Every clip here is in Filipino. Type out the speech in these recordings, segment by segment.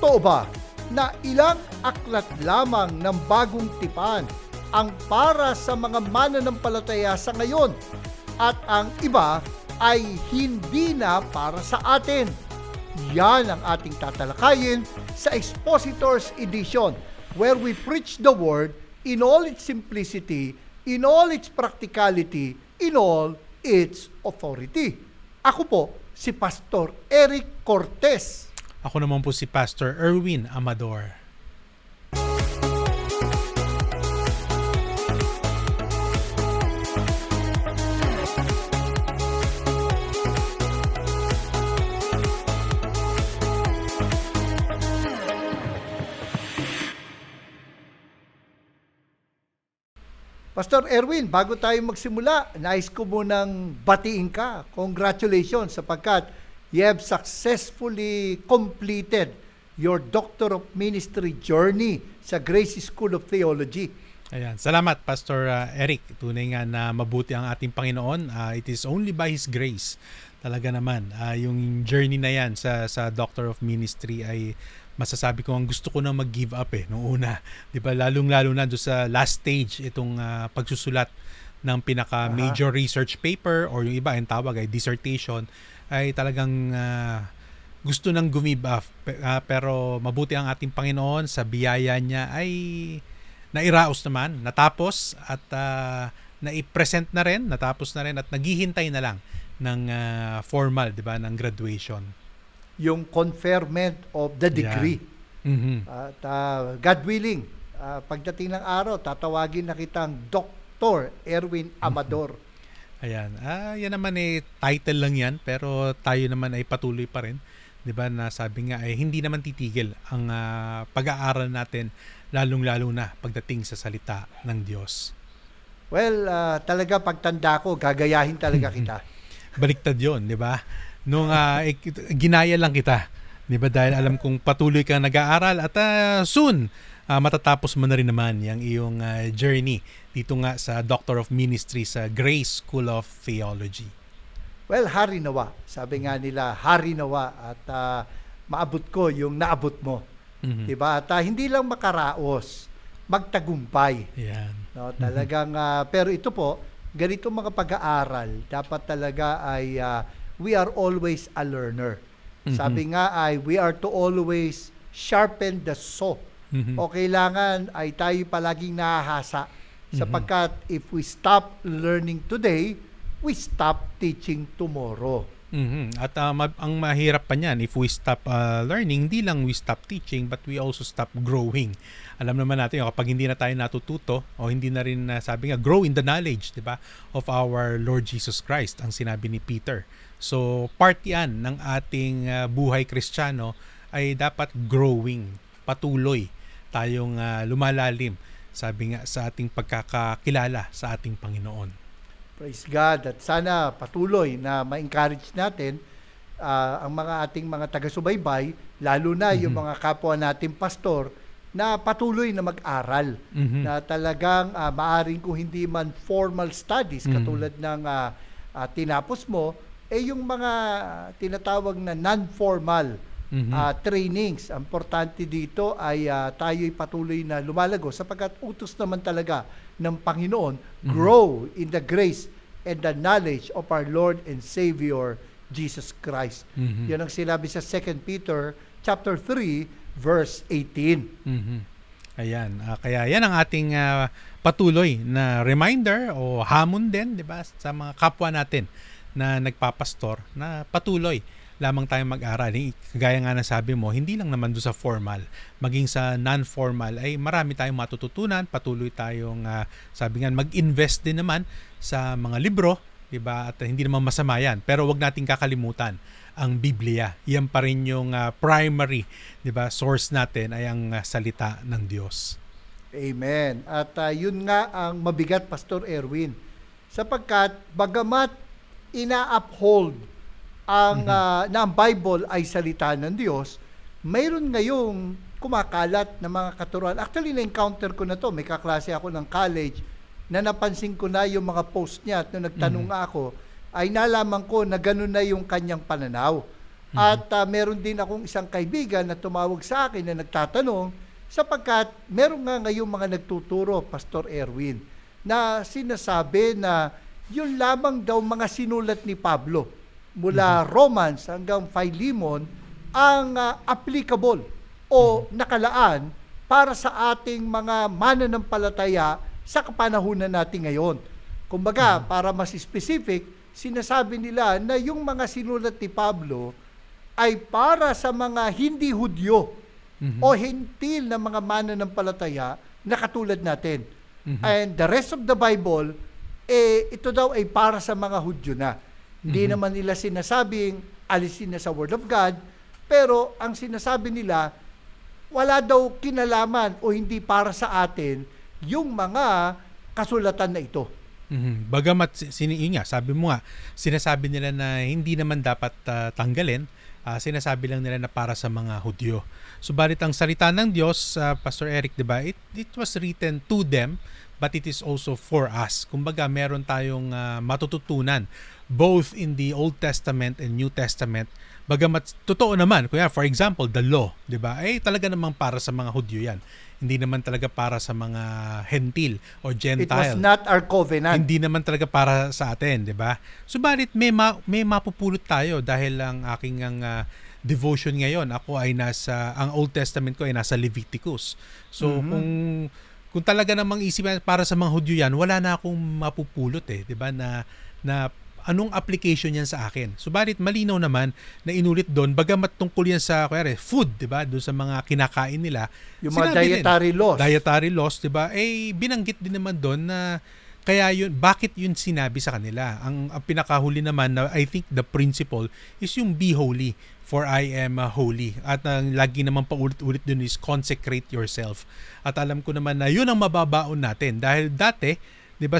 Totoo ba na ilang aklat lamang ng bagong tipan ang para sa mga mananampalataya sa ngayon at ang iba ay hindi na para sa atin? Yan ang ating tatalakayin sa Expositors Edition, where we preach the Word in all its simplicity, in all its practicality, in all its authority. Ako po, si Pastor Eric Cortez. Ako naman po si Pastor Erwin Amador. Pastor Erwin, bago tayo magsimula, nais ko munang batiin ka. Congratulations sapagkat you have successfully completed your Doctor of Ministry journey sa Grace School of Theology. Ayan. Salamat, Pastor Eric. Tunay nga na mabuti ang ating Panginoon. It is only by His grace. Talaga naman, yung journey na yan sa Doctor of Ministry ay masasabi ko ang gusto ko na mag-give up noong una. 'Di ba? Lalong-lalo na do sa last stage itong pagsusulat ng pinaka major research paper or yung iba ang tawag ay dissertation ay talagang gusto nang give up. Pero mabuti ang ating Panginoon sa biyaya niya ay nairaos naman, natapos at na-present na rin, natapos na rin at naghihintay na lang ng formal, 'di ba, ng graduation. Yung conferment of the degree. Yeah. Mm-hmm. At God willing, pagdating ng araw, tatawagin na kitang Dr. Erwin Amador. Ayan. Yan naman title lang yan, pero tayo naman ay patuloy pa rin. 'Di ba? Na sabi nga ay hindi naman titigil ang pag-aaral natin, lalong-lalo na pagdating sa salita ng Diyos. Well, talaga pagtanda ko, gagayahin talaga kita. Baliktad 'yon, 'di ba? Nung ginaya lang kita, 'di ba? Dahil alam kong patuloy kang nag-aaral at soon matatapos mo na rin naman yung iyong journey dito nga sa Doctor of Ministry sa Grace School of Theology. Well, hari nawa. Sabi nga nila, hari nawa at maabot ko yung naabot mo. Mm-hmm. 'Di ba? At hindi lang makaraos, magtagumpay. Yan. No, talagang pero ito po, ganito mga pag-aaral, dapat talaga ay we are always a learner. Mm-hmm. Sabi nga ay we are to always sharpen the saw. Mm-hmm. O kailangan ay tayo palaging nahahasa. Sapagkat if we stop learning today, we stop teaching tomorrow. Mm-hmm. At ang mahirap pa niyan, if we stop learning, hindi lang we stop teaching, but we also stop growing. Alam naman natin, kapag hindi na tayo natututo, o hindi na rin, sabi nga, grow in the knowledge, di ba, of our Lord Jesus Christ, ang sinabi ni Peter. So, part yan ng ating buhay Kristiyano ay dapat growing, patuloy tayong lumalalim, sabi nga, sa ating pagkakakilala sa ating Panginoon. Praise God. At sana patuloy na ma-encourage natin ang mga ating mga taga-subaybay, lalo na yung mga kapwa nating pastor, na patuloy na mag-aral. Na talagang maaring kung hindi man formal studies, katulad ng tinapos mo, yung mga tinatawag na non-formal trainings. Ang importante dito ay tayo'y patuloy na lumalago sapagkat utos naman talaga ng Panginoon, grow in the grace and the knowledge of our Lord and Savior Jesus Christ. Yan ang sinabi sa 2 Peter chapter 3 verse 18. Ayan. Kaya yan ang ating patuloy na reminder o hamon din, 'di ba, sa mga kapwa natin na nagpapastor na patuloy lamang tayong mag-aral. Kagaya nga na sabi mo, hindi lang naman doon sa formal, maging sa non-formal ay marami tayong matututunan, patuloy tayong sabi nga mag-invest din naman sa mga libro, 'di ba? At hindi naman masama 'yan, pero wag nating kakalimutan ang Biblia. Yan pa rin yung primary, 'di ba, source natin ay ang salita ng Diyos. Amen. At yun nga ang mabigat, Pastor Erwin, sapagkat bagamat ina-uphold na ang Bible ay salita ng Diyos, mayroon ngayong kumakalat na mga katuruan. Actually, na-encounter ko na to. May kaklase ako ng college na napansin ko na yung mga post niya at nung nagtanong ako, ay nalaman ko na gano'n na yung kanyang pananaw. At meron din akong isang kaibigan na tumawag sa akin na nagtatanong sapagkat meron nga ngayong mga nagtuturo, Pastor Erwin, na sinasabi na yun lamang daw mga sinulat ni Pablo mula Romans hanggang Philemon ang applicable o nakalaan para sa ating mga mananampalataya sa kapanahunan natin ngayon. Kumbaga, para mas specific, sinasabi nila na yung mga sinulat ni Pablo ay para sa mga hindi Hudyo o hentil na mga mananampalataya na katulad natin. And the rest of the Bible, ito daw ay para sa mga Hudyo na. Hindi naman nila sinasabing alisin na sa Word of God, pero ang sinasabi nila, wala daw kinalaman o hindi para sa atin yung mga kasulatan na ito. Bagamat yun nga, sabi mo nga, sinasabi nila na hindi naman dapat tanggalin, sinasabi lang nila na para sa mga Hudyo. Subalit ang salita ng Diyos, Pastor Eric, 'di ba? It was written to them, but it is also for us. Kumbaga, meron tayong matututunan both in the Old Testament and New Testament. Bagamat totoo naman, kuya, for example, the law, 'di ba? Talaga namang para sa mga Hudyo 'yan. Hindi naman talaga para sa mga hentil o Gentile. It was not our covenant. Hindi naman talaga para sa atin, 'di ba? Subalit may mapupulot tayo dahil ang aking devotion ngayon, ako ay ang Old Testament ko ay nasa Leviticus. So kung talaga namang isipin para sa mga Hudyo 'yan, wala na akong mapupulot 'di ba, na anong application yan sa akin. Subalit malinaw naman na inulit doon, bagamat tungkol yan sa food, 'di ba? Doon sa mga kinakain nila. Yung mga dietary laws. Dietary laws, 'di ba? Binanggit din naman doon na kaya yun, bakit yun sinabi sa kanila? Ang pinakahuli naman na I think the principle is yung be holy for I am holy. At ang lagi naman paulit-ulit doon is consecrate yourself. At alam ko naman na yun ang mababaon natin dahil dati, 'di ba,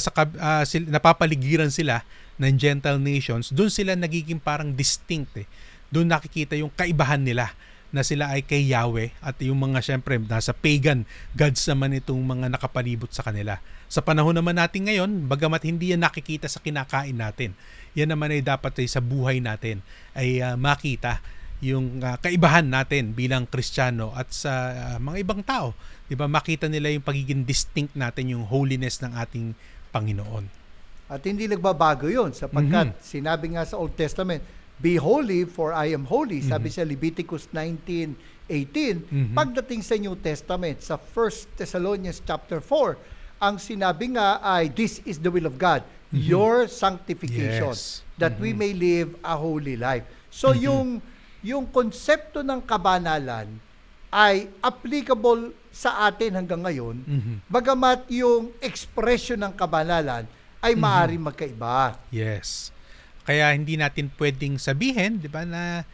napapaligiran sila ng Gentile nations, doon sila nagiging parang distinct. Doon nakikita yung kaibahan nila na sila ay kay Yahweh at yung mga syempre nasa pagan gods naman itong mga nakapalibot sa kanila. Sa panahon naman natin ngayon, bagamat hindi yan nakikita sa kinakain natin, yan naman ay dapat ay sa buhay natin ay makita yung kaibahan natin bilang Kristiyano at sa mga ibang tao. 'Di ba, makita nila yung pagiging distinct natin, yung holiness ng ating Panginoon. At hindi nagbabago yun sapagkat sinabi nga sa Old Testament, be holy for I am holy. Sabi sa Leviticus 19:18. Pagdating sa New Testament, sa 1 Thessalonians chapter 4, ang sinabi nga ay, this is the will of God, your sanctification, that we may live a holy life. So yung konsepto ng kabanalan ay applicable sa atin hanggang ngayon, bagamat yung expression ng kabanalan ay maaaring magkaiba. Yes. Kaya hindi natin pwedeng sabihin, 'di ba, na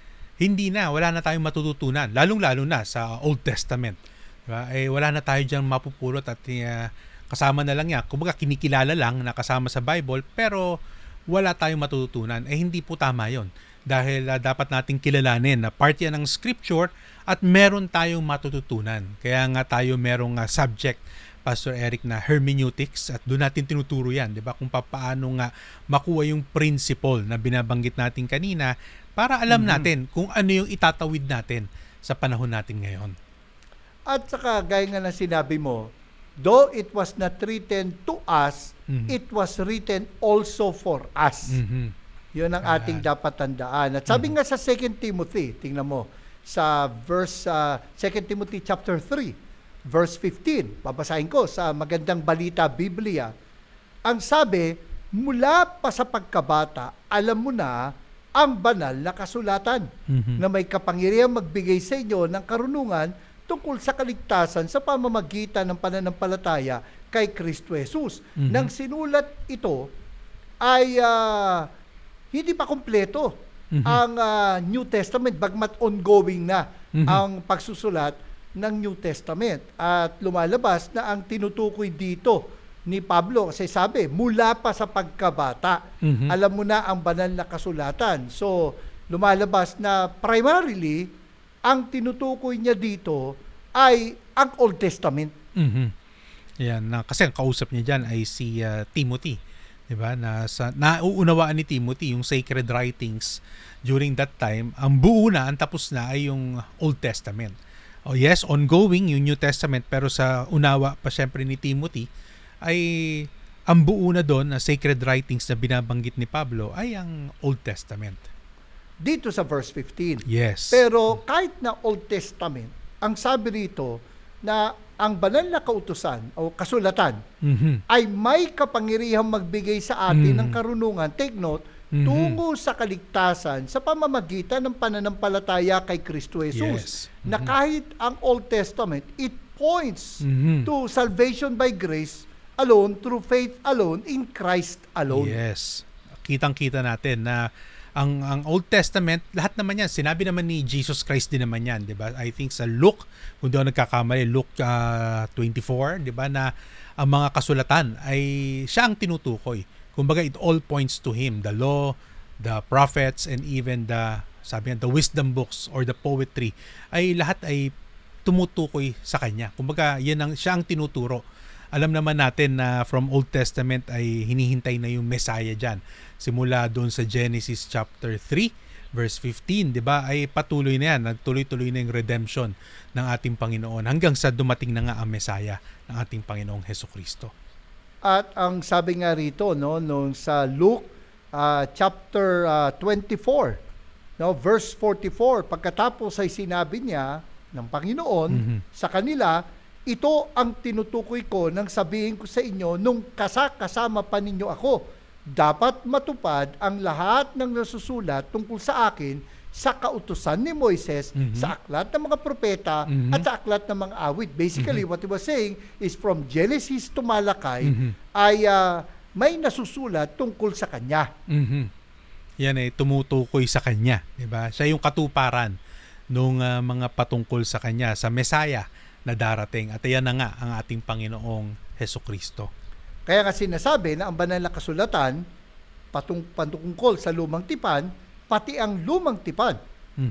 wala na tayong matututunan, lalong-lalo na sa Old Testament. 'Di ba? Wala na tayo diyan mapupulot at kasama na lang 'yan. Kumbaga kinikilala lang na kasama sa Bible pero wala tayong matututunan. Hindi po tama 'yon. Dahil dapat nating kilalanin na part yan ng scripture at meron tayong matututunan. Kaya nga tayo merong subject, Pastor Eric, na hermeneutics, at doon natin tinuturo yan, 'di ba, kung paano nga makuha yung principle na binabanggit natin kanina para alam natin kung ano yung itatawid natin sa panahon natin ngayon. At saka gaya nga na sinabi mo, though it was not written to us, it was written also for us. Yun ang ating dapat tandaan. At sabi nga sa 2 Timothy, tingnan mo, sa verse 2 Timothy chapter 3, verse 15, babasahin ko sa Magandang Balita Biblia. Ang sabi, mula pa sa pagkabata, alam mo na ang banal na kasulatan na may kapangyarihang magbigay sa inyo ng karunungan tungkol sa kaligtasan sa pamamagitan ng pananampalataya kay Kristo Jesus. Nang sinulat ito ay hindi pa kumpleto ang New Testament, bagmat ongoing na ang pagsusulat ng New Testament. At lumalabas na ang tinutukoy dito ni Pablo, kasi sabi, mula pa sa pagkabata, alam mo na ang banal na kasulatan. So, lumalabas na primarily, ang tinutukoy niya dito ay ang Old Testament. Yan, kasi ang kausap niya dyan ay si Timothy. 'Di ba? Nauunawaan ni Timothy yung sacred writings during that time. Ang buo na, ang tapos na ay yung Old Testament. Oh yes, ongoing yung New Testament, pero sa unawa pa syempre ni Timothy ay ang buo na doon na sacred writings na binabanggit ni Pablo ay ang Old Testament. Dito sa verse 15. Yes. Pero kahit na Old Testament, ang sabi rito na ang banal na kautusan o kasulatan Mhm. ay may kapangyarihang magbigay sa atin Mhm. ng karunungan, take note, Mhm. tungo sa kaligtasan sa pamamagitan ng pananampalataya kay Kristo Jesus. Yes. Na kahit ang Old Testament, it points Mhm. to salvation by grace alone, through faith alone, in Christ alone. Yes. Kitang-kita natin na ang Old Testament, lahat naman yan, sinabi naman ni Jesus Christ din naman yan, di ba? I think sa Luke, kung di ako nagkakamali, Luke 24, di ba, na ang mga kasulatan ay siya ang tinutukoy. Kumbaga, it all points to Him. The law, the prophets, and even sabi nga, the wisdom books or the poetry, ay lahat ay tumutukoy sa Kanya. Kumbaga, siya ang tinuturo. Alam naman natin na from Old Testament ay hinihintay na yung Messiah dyan. Simula doon sa Genesis chapter 3, verse 15, di ba, ay patuloy na yan. Nagtuloy-tuloy na yung redemption ng ating Panginoon hanggang sa dumating na nga ang Messiah ng ating Panginoong Hesukristo. At ang sabi nga rito, no, nung sa Luke chapter 24, no, verse 44, pagkatapos ay sinabi niya ng Panginoon sa kanila, ito ang tinutukoy ko nang sabihin ko sa inyo nung kasama pa ninyo ako. Dapat matupad ang lahat ng nasusulat tungkol sa akin sa kautusan ni Moises, sa aklat ng mga propeta, at sa aklat ng mga awit. Basically, what he was saying is from Genesis to Malakay ay may nasusulat tungkol sa kanya. Yan ay tumutukoy sa kanya, di ba? Siya yung katuparan nung mga patungkol sa kanya, sa Messiah na darating. At yan na nga ang ating Panginoong Hesukristo. Kaya nga sinasabi na ang banal na kasulatan patungkol sa lumang tipan, pati ang lumang tipan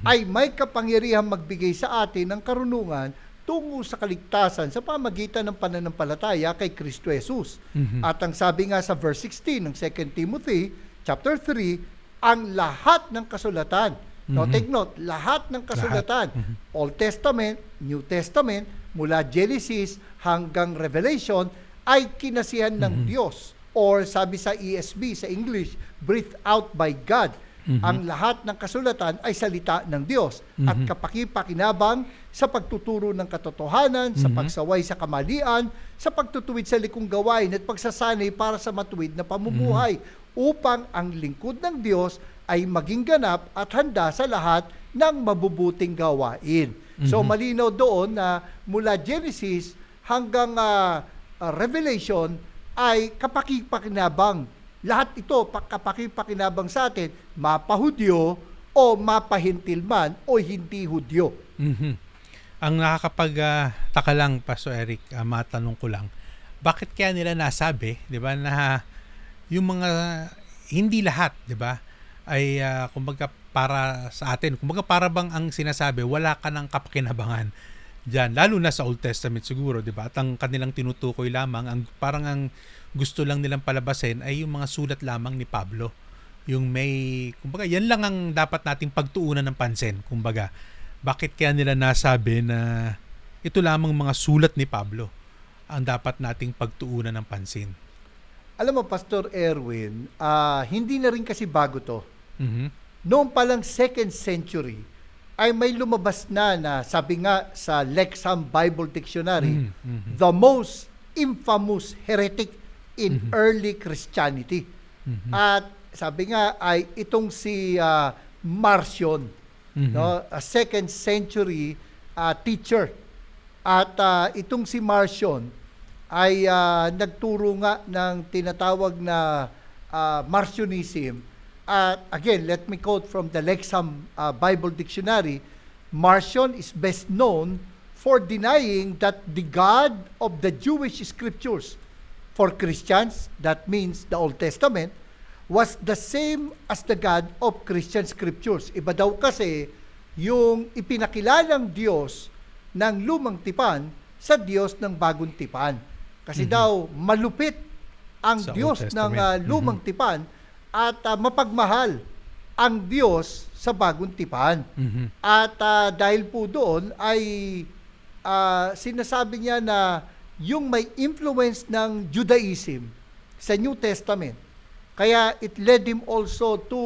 ay may kapangyarihang magbigay sa atin ng karunungan tungo sa kaligtasan sa pamagitan ng pananampalataya kay Kristo Jesus. At ang sabi nga sa verse 16 ng 2 Timothy chapter 3, ang lahat ng kasulatan, no, take note, lahat ng kasulatan, Old Testament, New Testament, mula Genesis hanggang Revelation, ay kinasihan ng Diyos. Or sabi sa ESV, sa English, breathed out by God. Ang lahat ng kasulatan ay salita ng Diyos at kapakipakinabang sa pagtuturo ng katotohanan, sa pagsaway sa kamalian, sa pagtutuwid sa likong gawain at pagsasanay para sa matuwid na pamumuhay upang ang lingkod ng Diyos ay maging ganap at handa sa lahat ng mabubuting gawain. So malinaw doon na mula Genesis hanggang Revelation ay kapakipakinabang. Lahat ito kapakipakinabang sa atin, mapahudyo o mapahintil man o hindi hudyo. Ang nakakapagtaka lang, Pastor Eric, matanong ko lang, bakit kaya nila nasabi, di ba, na yung mga hindi lahat, di ba, ay kumbaga para sa atin, kumbaga para bang ang sinasabi, wala ka ng kapakinabangan diyan, lalo na sa Old Testament siguro, di ba? At ang kanilang tinutukoy lamang, parang ang gusto lang nilang palabasin ay yung mga sulat lamang ni Pablo. Yung may, kumbaga, yan lang ang dapat nating pagtuunan ng pansin. Kumbaga, bakit kaya nila nasabi na ito lamang mga sulat ni Pablo ang dapat nating pagtuunan ng pansin? Alam mo, Pastor Erwin, hindi na rin kasi bago to. Noong palang 2nd century, ay may lumabas na sabi nga sa Lexham Bible Dictionary, the most infamous heretic in early Christianity. At sabi nga ay itong si Marcion, no, a 2nd century teacher. At itong si Marcion ay nagturo nga ng tinatawag na Marcionism. Again, let me quote from the Lexham Bible Dictionary. Marcion is best known for denying that the God of the Jewish scriptures, for Christians, that means the Old Testament, was the same as the God of Christian scriptures. Iba daw kasi yung ipinakilalang Diyos ng lumang tipan sa Diyos ng bagong tipan. Kasi daw malupit ang Sa Diyos Old ng Testament. lumang tipan at mapagmahal ang Diyos sa bagong tipan. Mhm. At dahil po doon ay sinasabi niya na yung may influence ng Judaism sa New Testament. Kaya it led him also to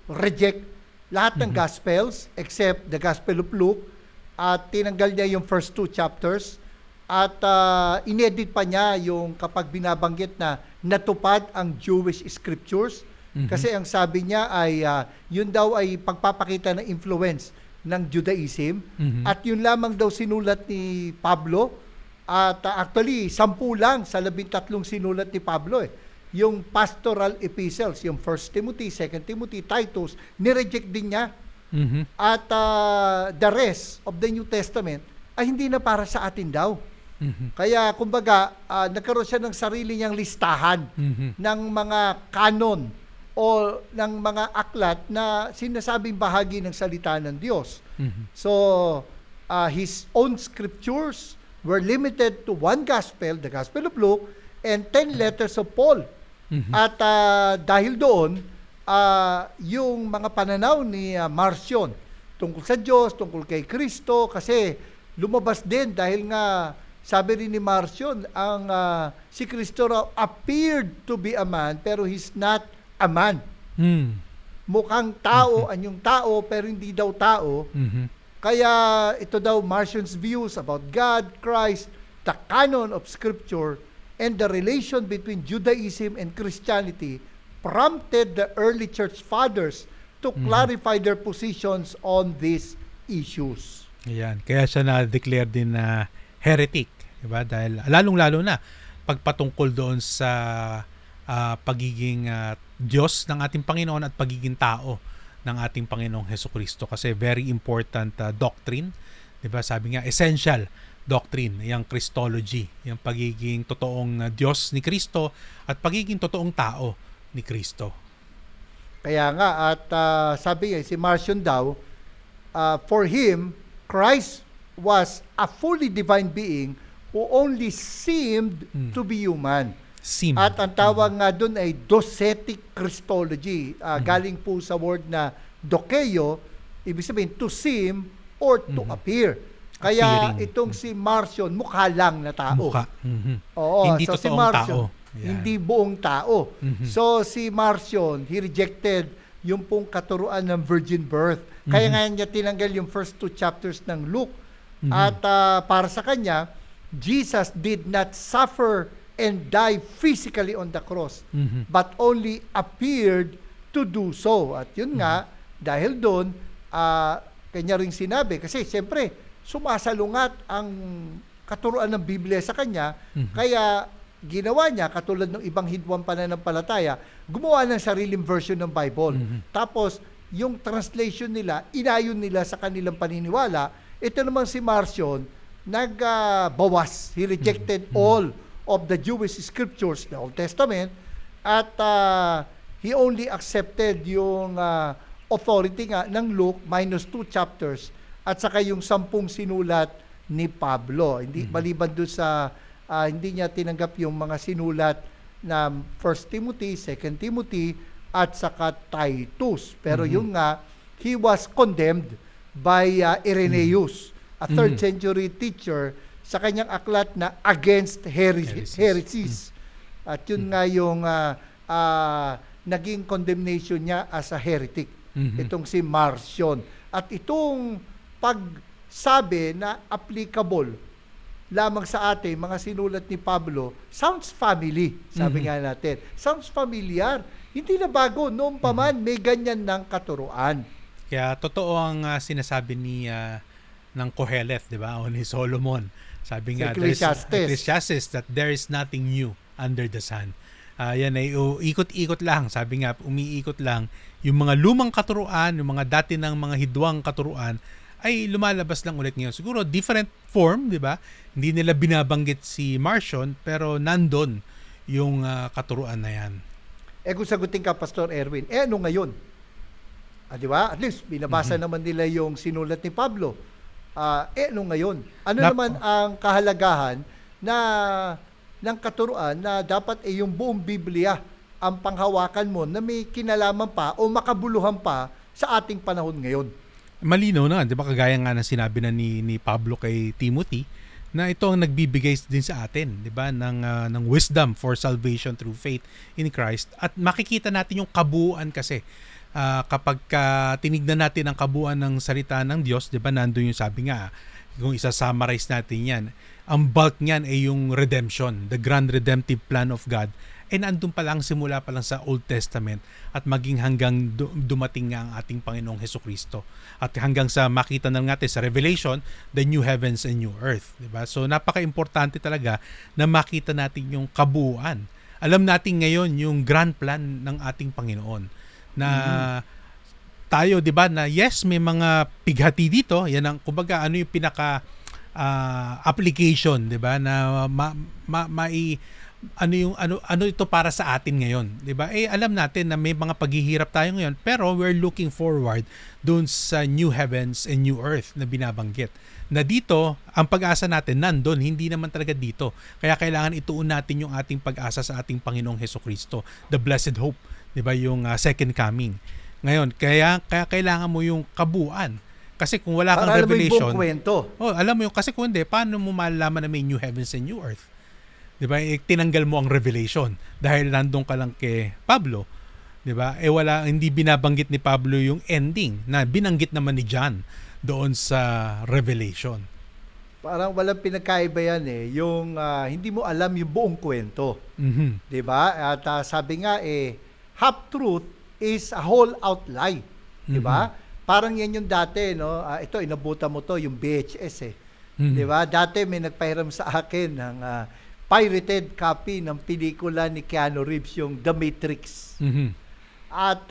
reject lahat ng Gospels except the Gospel of Luke, at tinanggal niya yung first 2 chapters, at inedit pa niya yung kapag binabanggit na natupad ang Jewish scriptures. Kasi ang sabi niya ay yun daw ay pagpapakita ng influence ng Judaism, at yun lamang daw sinulat ni Pablo, at actually 10 lang sa 13 sinulat ni Pablo yung pastoral epistles, yung 1 Timothy, 2 Timothy, Titus, nireject din niya. Mhm. At the rest of the New Testament ay hindi na para sa atin daw. Mhm. Kaya kumbaga nagkaroon siya ng sarili niyang listahan Mhm. ng mga canon o ng mga aklat na sinasabing bahagi ng salita ng Diyos. Mhm. So his own scriptures were limited to one gospel, the Gospel of Luke, and 10 letters of Paul. At dahil doon, yung mga pananaw ni Marcion tungkol sa Diyos, tungkol kay Kristo, kasi lumabas din dahil nga sabi rin ni Marcion, ang si Kristo raw appeared to be a man pero he's not a man. Mm. Mukhang tao, anyong tao pero hindi daw tao. Mhm. Kaya ito daw Marcion's views about God, Christ, the canon of Scripture, and the relation between Judaism and Christianity prompted the early church fathers to clarify their positions on these issues. Ayan. Kaya siya na-declare din na heretic. Diba? Dahil lalong-lalo na pagpatungkol doon sa pagiging Diyos ng ating Panginoon at pagiging tao ng ating Panginoong Hesukristo. Kasi very important doctrine. Diba? Sabi nga, essential doctrine, yung Christology, yung pagiging totoong Diyos ni Kristo at pagiging totoong tao ni Kristo. Kaya nga, at sabi niya, si Marcion daw, for him, Christ was a fully divine being who only seemed to be human. Seem. At ang tawag nga doon ay docetic Christology. Galing po sa word na dokeo, ibig sabihin to seem or to appear. Kaya Appearing. itong si Marcion, mukha lang na tao. Mukha. Mhm. Oo, Hindi so si totoong Marcion, tao. Yan. hindi buong tao. So si Marcion, he rejected yung pong katuruan ng virgin birth. Kaya nga niya tinanggal yung first 2 chapters ng Luke. At para sa kanya, Jesus did not suffer and die physically on the cross, but only appeared to do so. At yun nga, dahil doon, kanya ring sinabi, kasi siyempre, sumasalungat ang katuruan ng Biblia sa kanya, kaya ginawa niya, katulad ng ibang hidwang pananampalataya, gumawa ng sariling version ng Bible. Tapos, yung translation nila, inayon nila sa kanilang paniniwala. Ito naman si Marcion, nagbawas. He rejected all of the Jewish scriptures, the Old Testament, at he only accepted yung authority nga ng Luke minus 2 chapters at saka yung 10 sinulat ni Pablo. Hindi maliban doon sa hindi niya tinanggap yung mga sinulat na 1 Timothy, 2 Timothy at saka Titus. Pero yung nga, he was condemned by Irenaeus, a 3rd century teacher, sa kanyang aklat na Against Heresies. At yun nga yung naging condemnation niya as a heretic. Itong si Marcion. At itong pagsabi na applicable lamang sa atin, mga sinulat ni Pablo, sounds family, sabi nga natin. Sounds familiar. Hindi na bago, noon pa man may ganyan ng katuruan. Kaya totoo ang sinasabi ni ng Koheleth, di ba? O ni Solomon. Sabi nga, Ecclesiastes, that there is nothing new under the sun. Yan ay ikot-ikot lang. Sabi nga, umiikot lang. Yung mga lumang katuruan, yung mga dati ng mga hidwang katuruan, ay lumalabas lang ulit ngayon. Siguro different form, di ba? Hindi nila binabanggit si Marcion, pero nandun yung katuruan na yan. Kung sagutin ka, Pastor Erwin, ano ngayon? Di ba? At least, binabasa naman nila yung sinulat ni Pablo. Ano ngayon? Ano naman ang kahalagahan na ng katuruan na dapat yung buong Biblia ang panghawakan mo na may kinalaman pa o makabuluhan pa sa ating panahon ngayon. Malinaw na, 'di ba, kagaya nga ng sinabi na ni Pablo kay Timothy na ito ang nagbibigay din sa atin, 'di ba, ng wisdom for salvation through faith in Christ. At makikita natin yung kabuuan kasi kapag tinignan natin ang kabuuan ng salita ng Diyos, 'di ba, nandoon yung sabi nga, kung isa-summarize natin 'yan, ang bulk niyan ay yung redemption, the grand redemptive plan of God. And andun pa lang, simula pa lang sa Old Testament at maging hanggang dumating nga ang ating Panginoong Hesukristo. At hanggang sa makita na natin sa Revelation, the new heavens and new earth. Diba? So napaka-importante talaga na makita natin yung kabuuan. Alam natin ngayon yung grand plan ng ating Panginoon. Na tayo, diba, na yes, may mga pighati dito. Yan ang, kumbaga, ano yung pinaka application, diba, na ano ito para sa atin ngayon, 'di ba? Alam natin na may mga paghihirap tayo ngayon, pero we're looking forward doon sa new heavens and new earth na binabanggit. Na dito, ang pag-asa natin nandun, hindi naman talaga dito. Kaya kailangan ituon natin yung ating pag-asa sa ating Panginoong Hesukristo, the blessed hope, 'di ba? Yung second coming. Ngayon, kaya kailangan mo yung kabuuan. Kasi kung wala kang revelation, alam mo yung buong kwento. Alam mo yung, kasi kung hindi, paano mo malalaman na may new heavens and new earth? Diba? Tinanggal mo ang revelation dahil nandun ka lang kay Pablo. Diba? Hindi binabanggit ni Pablo yung ending na binanggit naman ni John doon sa Revelation. Parang walang pinagkaiba yan yung hindi mo alam yung buong kwento. Diba? At sabi nga half truth is a whole out lie. Diba? Parang yan yung dati, no? Ito, inabutan mo to, yung VHS Diba? Dati may nagpahiram sa akin ng pirated copy ng pelikula ni Keanu Reeves, yung The Matrix. At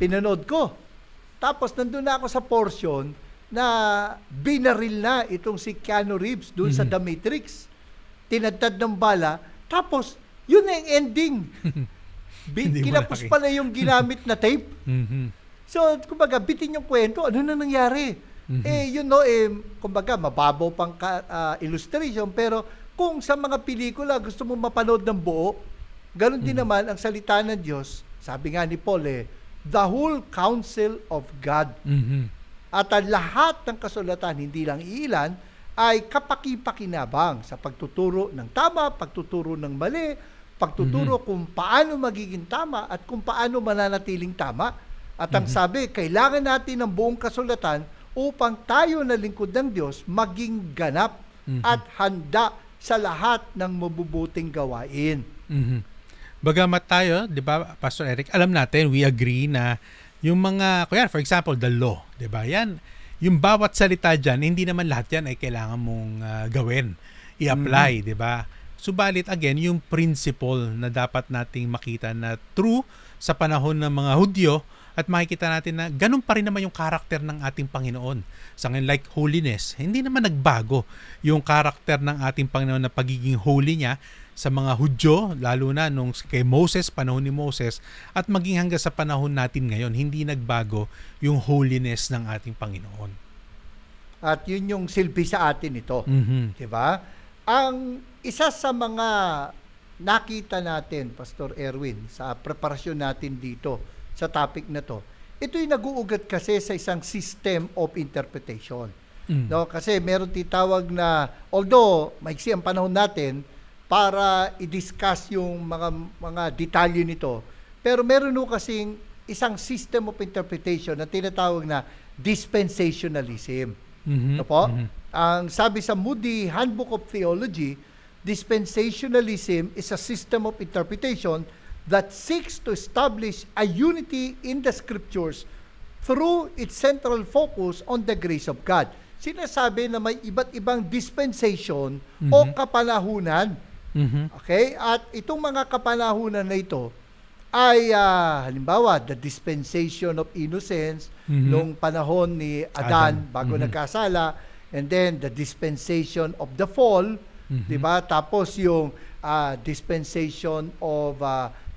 pinanood ko. Tapos nandun na ako sa portion na binaril na itong si Keanu Reeves doon sa The Matrix. Tinadtad ng bala. Tapos, yun na yung ending. Kinapos pala yung ginamit na tape. So, kumbaga, bitin yung kwento. Ano na nangyari? Kumbaga, mababaw pang illustration, pero kung sa mga pelikula gusto mo mapanood ng buo, ganun din naman ang salita ng Diyos. Sabi nga ni Paul, the whole counsel of God. At ang lahat ng kasulatan, hindi lang iilan, ay kapaki-pakinabang sa pagtuturo ng tama, pagtuturo ng mali, pagtuturo kung paano magiging tama at kung paano mananatiling tama. At ang sabi, kailangan natin ng buong kasulatan upang tayo na lingkod ng Diyos maging ganap at handa sa lahat ng mabubuting gawain. Bagamat tayo, 'di ba, Pastor Eric, alam natin, we agree na yung mga, for example, the law, 'di ba? Yan, yung bawat salita diyan, hindi naman lahat yan ay kailangan mong gawin, i-apply, 'di ba? Subalit again, yung principle na dapat nating makita na true sa panahon ng mga Hudyo, at makikita natin na ganun pa rin naman yung karakter ng ating Panginoon. Sa ngayon, like holiness, hindi naman nagbago yung karakter ng ating Panginoon na pagiging holy niya sa mga Hudyo, lalo na nung kay Moses, panahon ni Moses, at maging hanggang sa panahon natin ngayon, hindi nagbago yung holiness ng ating Panginoon. At yun yung silbi sa atin ito. Diba? Ang isa sa mga nakita natin, Pastor Erwin, sa preparasyon natin dito, sa topic na to, ito'y nag-uugat kasi sa isang system of interpretation. No, kasi meron titawag na, although maiksi ang panahon natin para i-discuss yung mga detalye nito, pero meron kasing isang system of interpretation na tinatawag na dispensationalism. Ang sabi sa Moody Handbook of Theology, dispensationalism is a system of interpretation that seeks to establish a unity in the Scriptures through its central focus on the grace of God. Sinasabi na may iba't ibang dispensation o kapanahunan. Okay? At itong mga kapanahunan na ito ay halimbawa, the dispensation of innocence nung panahon ni Adan bago nagkasala, and then the dispensation of the fall, diba? Tapos yung dispensation of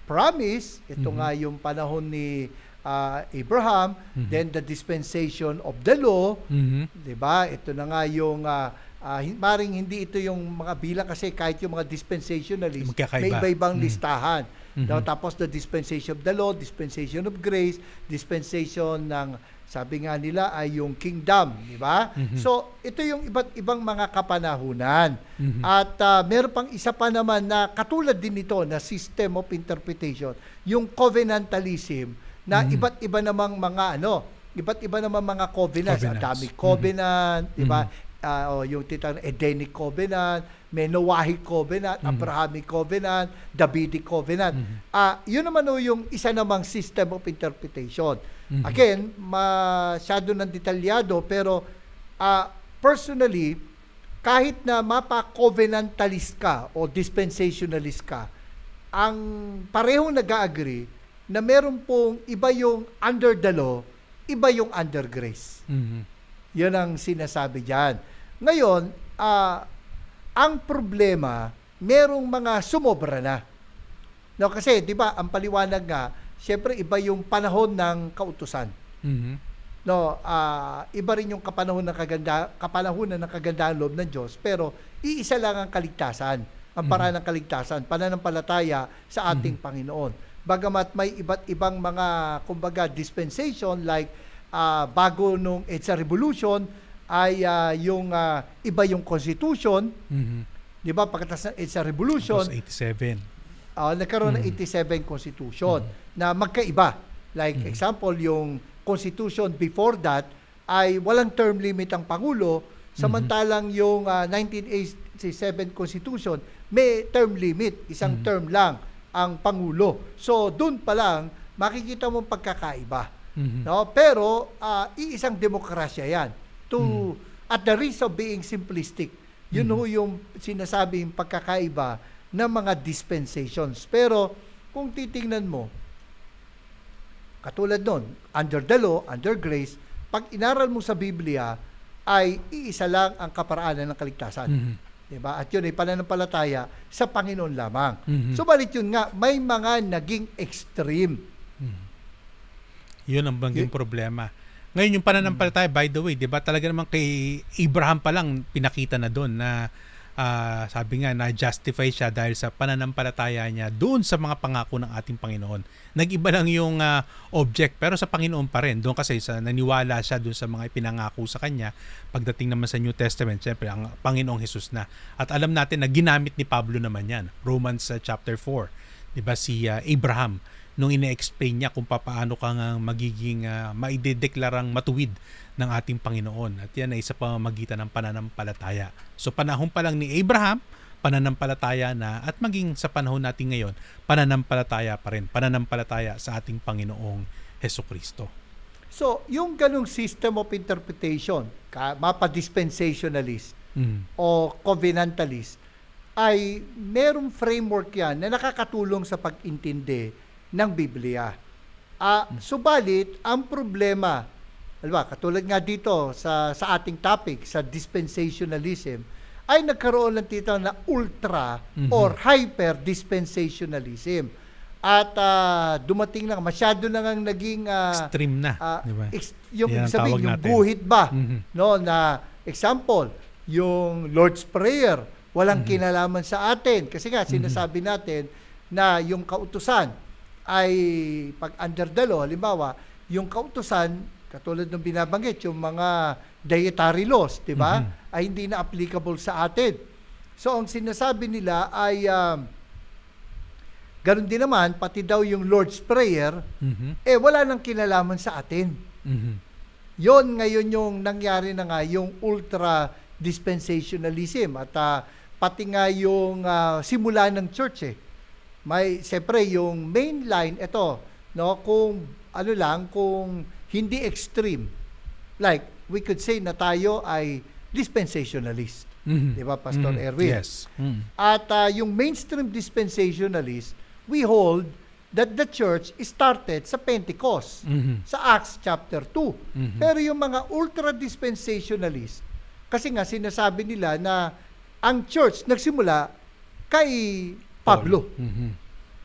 promise, ito nga yung panahon ni Abraham, then the dispensation of the law, 'di ba? Ito na nga yung maring hindi ito yung mga bilang kasi kahit yung mga dispensationalists, Magkakaiba. may iba-ibang Mm. listahan. Mhm. No, tapos the dispensation of the law, dispensation of grace, dispensation ng sabi nga nila ay yung kingdom, di ba? Mhm. So, ito yung iba't ibang mga kapanahunan. Mhm. At meron pang isa pa naman na katulad din nito na system of interpretation, yung covenantalism na iba't iba namang mga iba't iba namang mga covenants. Ang Covenants. dami covenant, di ba? Yung titang Edenic covenant, may Noahic covenant, Abrahamic covenant, Davidic covenant. Yun naman yung isa namang system of interpretation. Again, masyado ng detalyado pero personally, kahit na mapa-covenantalist ka o dispensationalist ka, ang parehong nag-agree na meron pong iba yung under the law, iba yung under grace. Mhm. Yun ang sinasabi dyan. Ngayon, ang problema, merong mga sumobra na. No, kasi, di ba, ang paliwanag nga, syempre iba yung panahon ng kautusan. Mhm. No, iba rin yung kapanahunan ng kagandaan loob ng Diyos, pero iisa lang ang kaligtasan, ang paraan ng kaligtasan, pananampalataya sa ating Panginoon. Bagamat may iba't ibang mga, kumbaga, dispensation like bago nung EDSA Revolution ay yung iba yung Constitution, Mhm. di ba, pagkatapos ng EDSA Revolution, Tapos 87. nagkaroon ng 87 Constitution na magkaiba. Like example, yung Constitution before that ay walang term limit ang Pangulo, samantalang yung 1987 Constitution may term limit, isang term lang ang Pangulo. So doon pa lang makikita mo pagkakaiba. Mhm. No? Pero iisang demokrasya 'yan. At the risk of being simplistic, yun ho yung sinasabing pagkakaiba ng mga dispensations. Pero kung titingnan mo, katulad nun, under the law, under grace, pag inaral mo sa Biblia, ay iisa lang ang kaparaanan ng kaligtasan. Mhm. Diba? At yun ay pananampalataya sa Panginoon lamang. Mhm. Subalit yun nga, may mga naging extreme. Yun ang banging problema. Ngayon yung pananampalataya, by the way, 'di ba? Talaga naman kay Abraham pa lang pinakita na doon na sabi nga na justify siya dahil sa pananampalataya niya doon sa mga pangako ng ating Panginoon. Nag-iba lang yung object pero sa Panginoon pa rin. Doon kasi sa naniwala siya doon sa mga ipinangako sa kanya. Pagdating naman sa New Testament, syempre ang Panginoong Hesus na. At alam natin na ginamit ni Pablo naman 'yan. Romans chapter 4. 'Di ba si Abraham nung ine-explain niya kung paano ka nga magiging maidedeklarang matuwid ng ating Panginoon. At yan ay sa pamamagitan ng pananampalataya. So panahon pa lang ni Abraham, pananampalataya na, at maging sa panahon natin ngayon, pananampalataya pa rin. Pananampalataya sa ating Panginoong Hesukristo. So, yung ganong system of interpretation, mapa-dispensationalist o covenantalist, ay merong framework yan na nakakatulong sa pag-intindi ng Biblia. Subalit, ang problema, katulad nga dito sa ating topic, sa dispensationalism, ay nagkaroon ng tito na ultra or hyper dispensationalism. At dumating na, masyado na ngang naging Extreme na, di ba? Yung Yan ang sabihin, tawag yung natin. guhit ba? No, na example, yung Lord's Prayer, walang kinalaman sa atin. Kasi nga, sinasabi natin na yung kautusan ay pag under the law, halimbawa, yung kautusan, katulad ng binabanggit, yung mga dietary laws, di ba? Ay hindi na applicable sa atin. So, ang sinasabi nila ay ganun din naman, pati daw yung Lord's Prayer, wala nang kinalaman sa atin. Yon ngayon yung nangyari na nga, yung ultra dispensationalism at pati nga yung simula ng church may siyempre yung main line ito, no, kung kung hindi extreme, like we could say na tayo ay dispensationalist, di ba, Pastor Erwin? Yes. At yung mainstream dispensationalist, we hold that the church started sa Pentecost, sa Acts chapter 2. Pero yung mga ultra dispensationalist, kasi nga sinasabi nila na ang church nagsimula kay Pablo.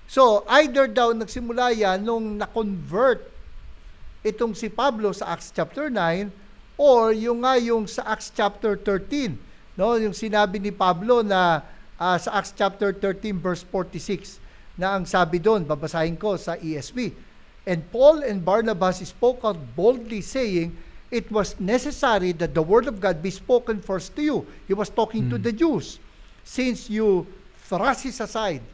So, either daw nagsimula yan nung na-convert itong si Pablo sa Acts chapter 9 or yung sa Acts chapter 13 No, yung sinabi ni Pablo na sa Acts chapter 13 verse 46 na ang sabi doon, babasahin ko sa ESV. And Paul and Barnabas spoke out boldly saying, it was necessary that the word of God be spoken first to you. He was talking to the Jews. Since you thrust it aside,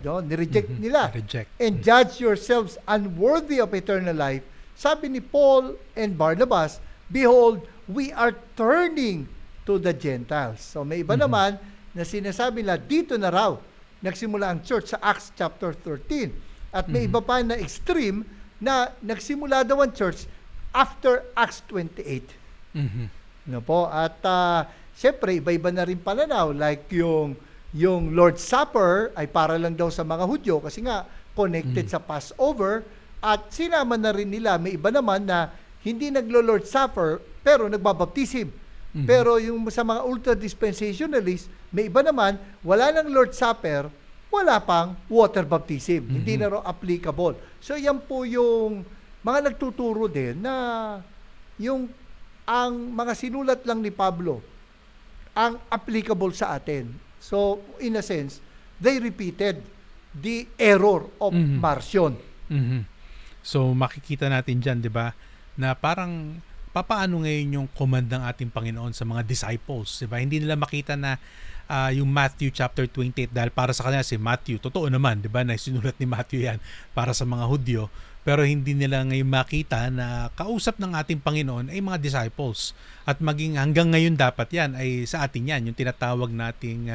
no? Nireject nila. Reject. And judge yourselves unworthy of eternal life. Sabi ni Paul and Barnabas, behold, we are turning to the Gentiles. So may iba naman na sinasabi na dito na raw nagsimula ang church sa Acts chapter 13. At may iba pa na extreme na nagsimula daw ang church after Acts 28. No po? At syempre, iba-iba na rin pananaw. Like yung Lord's Supper ay para lang daw sa mga Hudyo kasi nga connected sa Passover. At sinama na rin nila, may iba naman na hindi naglo-Lord's Supper pero nagbabaptism. Pero yung sa mga ultra-dispensationalists, may iba naman, wala nang Lord's Supper, wala pang water baptism. Hindi na raw applicable. So yan po yung mga nagtuturo din na ang mga sinulat lang ni Pablo ang applicable sa atin. So in a sense, they repeated the error of Marcion. So makikita natin dyan, di ba, na parang papaano ngayon yung command ng ating Panginoon sa mga disciples, di ba? Hindi nila makita na yung Matthew chapter 28 dahil para sa kanila si Matthew, totoo naman, di ba, na sinulat ni Matthew yan para sa mga Hudyo, pero hindi nila ngayon makita na kausap ng ating Panginoon ay mga disciples. At maging hanggang ngayon dapat yan ay sa atin yan, yung tinatawag nating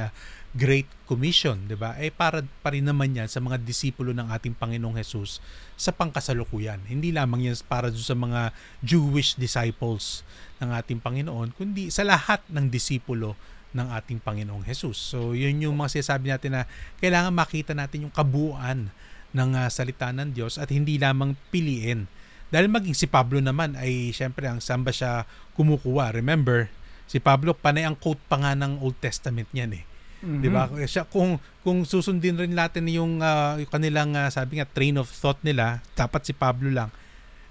Great Commission, di ba? Ay para pa rin naman yan sa mga disipulo ng ating Panginoong Jesus sa pangkasalukuyan. Hindi lamang yan para sa mga Jewish disciples ng ating Panginoon, kundi sa lahat ng disipulo ng ating Panginoong Jesus. So, yun yung mga sinasabi natin na kailangan makita natin yung kabuuan ng salita ng Diyos at hindi lamang piliin. Dahil maging si Pablo naman ay syempre ang saan ba siya kumukuha. Remember, si Pablo panay ang quote pa nga ng Old Testament niyan eh. 'Di ba? Siya kung susundin rin natin yung kanilang sabi nga train of thought nila, dapat si Pablo lang.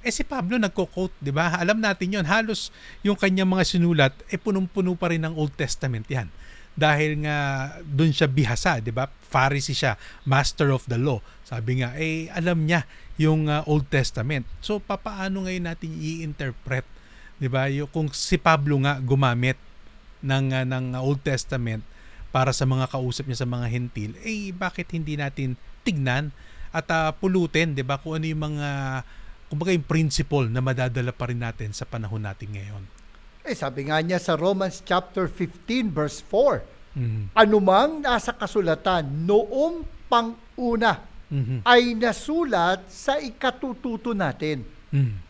Si Pablo nagko-quote, 'di ba? Alam natin 'yon. Halos yung kanyang mga sinulat punong-puno pa rin ng Old Testament 'yan. Dahil nga doon siya bihasa, 'di ba? Pharisee siya, master of the law. Sabi nga alam niya yung Old Testament. So papaano ngayon natin i-interpret, 'di ba? Yung kung si Pablo nga gumamit ng Old Testament para sa mga kausap niya sa mga hentil, bakit hindi natin tignan at pulutin, 'di ba? Kung ano yung mga kumbaga yung principle na madadala pa rin natin sa panahon natin ngayon. Sabi nga niya sa Romans chapter 15 verse 4, anumang nasa kasulatan noong pang-una ay nasulat sa ikatututo natin.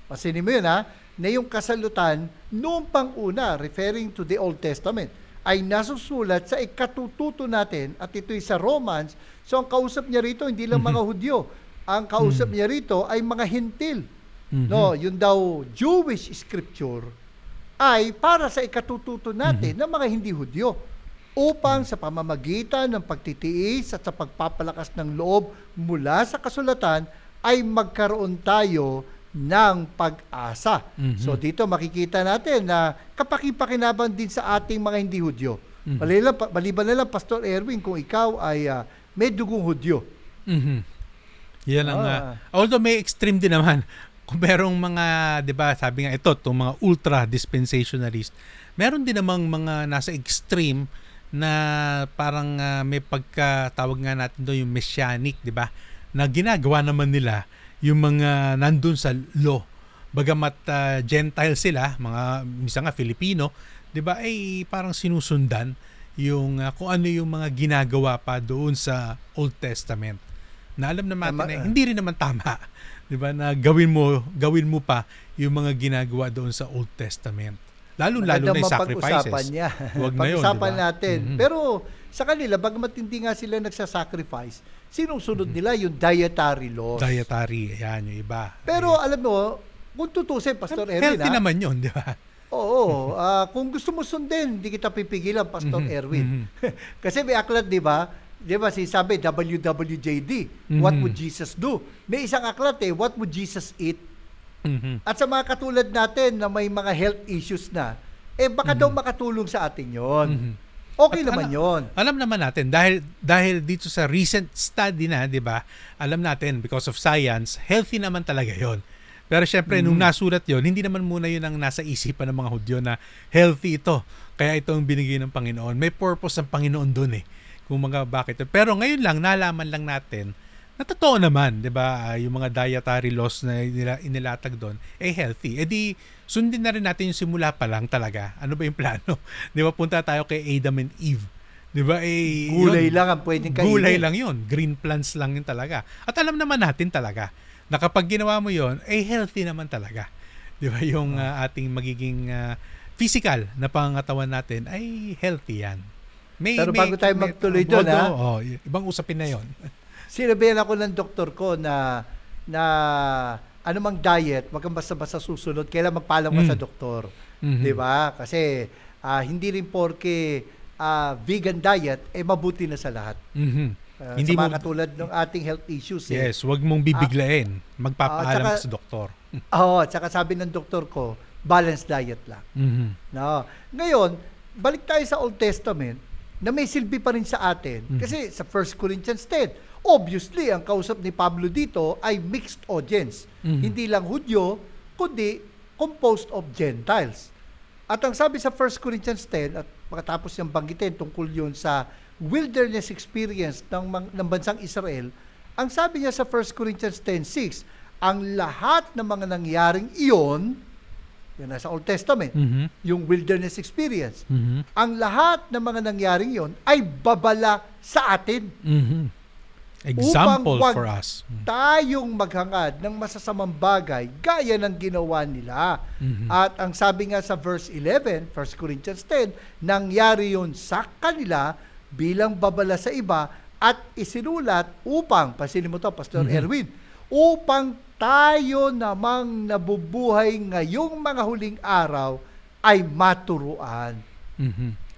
Pasinin mo yun na yung kasalutan noong pang-una, referring to the Old Testament, ay nasusulat sa ikatututo natin at ito'y sa Romans. So ang kausap niya rito hindi lang mga Hudyo. Ang kausap niya rito ay mga hentil. No, yun daw Jewish scripture ay para sa ikatututo natin ng mga hindi Hudyo upang sa pamamagitan ng pagtitiis at sa pagpapalakas ng loob mula sa kasulatan ay magkaroon tayo ng pag-asa. So dito makikita natin na kapaki-pakinabang din sa ating mga hindi Hudyo. Maliban na lang, Pastor Erwin, kung ikaw ay may dugong Hudyo. Yan ang although may extreme din naman. Kung merong mga, 'di ba, sabi nga ito, itong mga ultra dispensationalist, meron din namang mga nasa extreme na parang may pagkatawag nga natin doon yung messianic, 'di ba? Na ginagawa naman nila yung mga nandun sa law. Bagamat Gentile sila, mga minsan nga Filipino, 'di ba? Parang sinusundan yung kung ano yung mga ginagawa pa doon sa Old Testament. Na alam naman natin hindi rin naman tama, 'di ba? Na gawin mo pa yung mga ginagawa doon sa Old Testament. Lalo na yung sacrifices. Huwag na yun, pag-usapan diba? Natin. Pero sa kanila, bagamat hindi nga sila nagsasacrifice, sinusunod nila yung dietary laws. Dietary, yan yung iba. Pero alam mo, kung tutusin, Pastor Erwin, healthy naman yun, di ba? Oo. Kung gusto mo sundin, hindi kita pipigilan, Pastor Erwin. Kasi may aklat, di ba? Di ba, sabi, WWJD, what would Jesus do? May isang aklat what would Jesus eat? At sa mga katulad natin na may mga health issues na, baka daw makatulong sa atin yon. Mhm. Okay At naman yon. Alam naman natin dahil dito sa recent study na, 'di ba? Alam natin because of science, healthy naman talaga 'yon. Pero syempre nung nasulat 'yon, hindi naman muna 'yun ang nasa isipan ng mga Hudyo na healthy ito. Kaya ito ang binigay ng Panginoon. May purpose ang Panginoon doon Kung mga bakit. Pero ngayon lang nalaman lang natin na totoo naman, 'di ba? Yung mga dietary laws na inilatag doon healthy. Di sundin na rin natin yung simula pa lang talaga. Ano ba yung plano? 'Di ba punta tayo kay Adam and Eve. 'Di ba? Gulay yun, lang ang pwedeng kainin. Gulay lang 'yun. Green plants lang 'yun talaga. At alam naman natin talaga na kapag ginawa mo 'yon, healthy naman talaga. 'Di ba? Yung ating magiging physical na pangangatawan natin ay healthy 'yan. Pero bago tayo magtuloy doon, ibang usapin na 'yon. Sinabihan ako ng doktor ko na anumang diet, wag kang basta-basta susunod, kailan magpaalam ka sa doktor. Mhm. 'Di ba? Kasi hindi rin porke vegan diet mabuti na sa lahat. Mhm. Hindi sa mga katulad ng ating health issues. Yes, wag mong bibiglain. Magpapaalam ka sa doktor. At saka sabi ng doktor ko, balanced diet lang. Mhm. No. Ngayon, balik tayo sa Old Testament na may silbi pa rin sa atin. Kasi sa 1 Corinthians 10, obviously, ang kausap ni Pablo dito ay mixed audience. Hindi lang Hudyo, kundi composed of Gentiles. At ang sabi sa 1 Corinthians 10, at pagkatapos niyang banggitin tungkol yun sa wilderness experience ng bansang Israel, ang sabi niya sa 1 Corinthians 10:6, ang lahat ng mga nangyaring iyon, yan nasa Old Testament, yung wilderness experience, ang lahat ng mga nangyaring iyon ay babala sa atin. Example upang for us. Tayong maghangad ng masasamang bagay gaya ng ginawa nila. At ang sabi nga sa verse 11, 1 Corinthians 10, nangyari yun sa kanila bilang babala sa iba at isinulat upang, pansinin mo to, Pastor Erwin, upang tayo namang nabubuhay ngayong mga huling araw ay maturuan.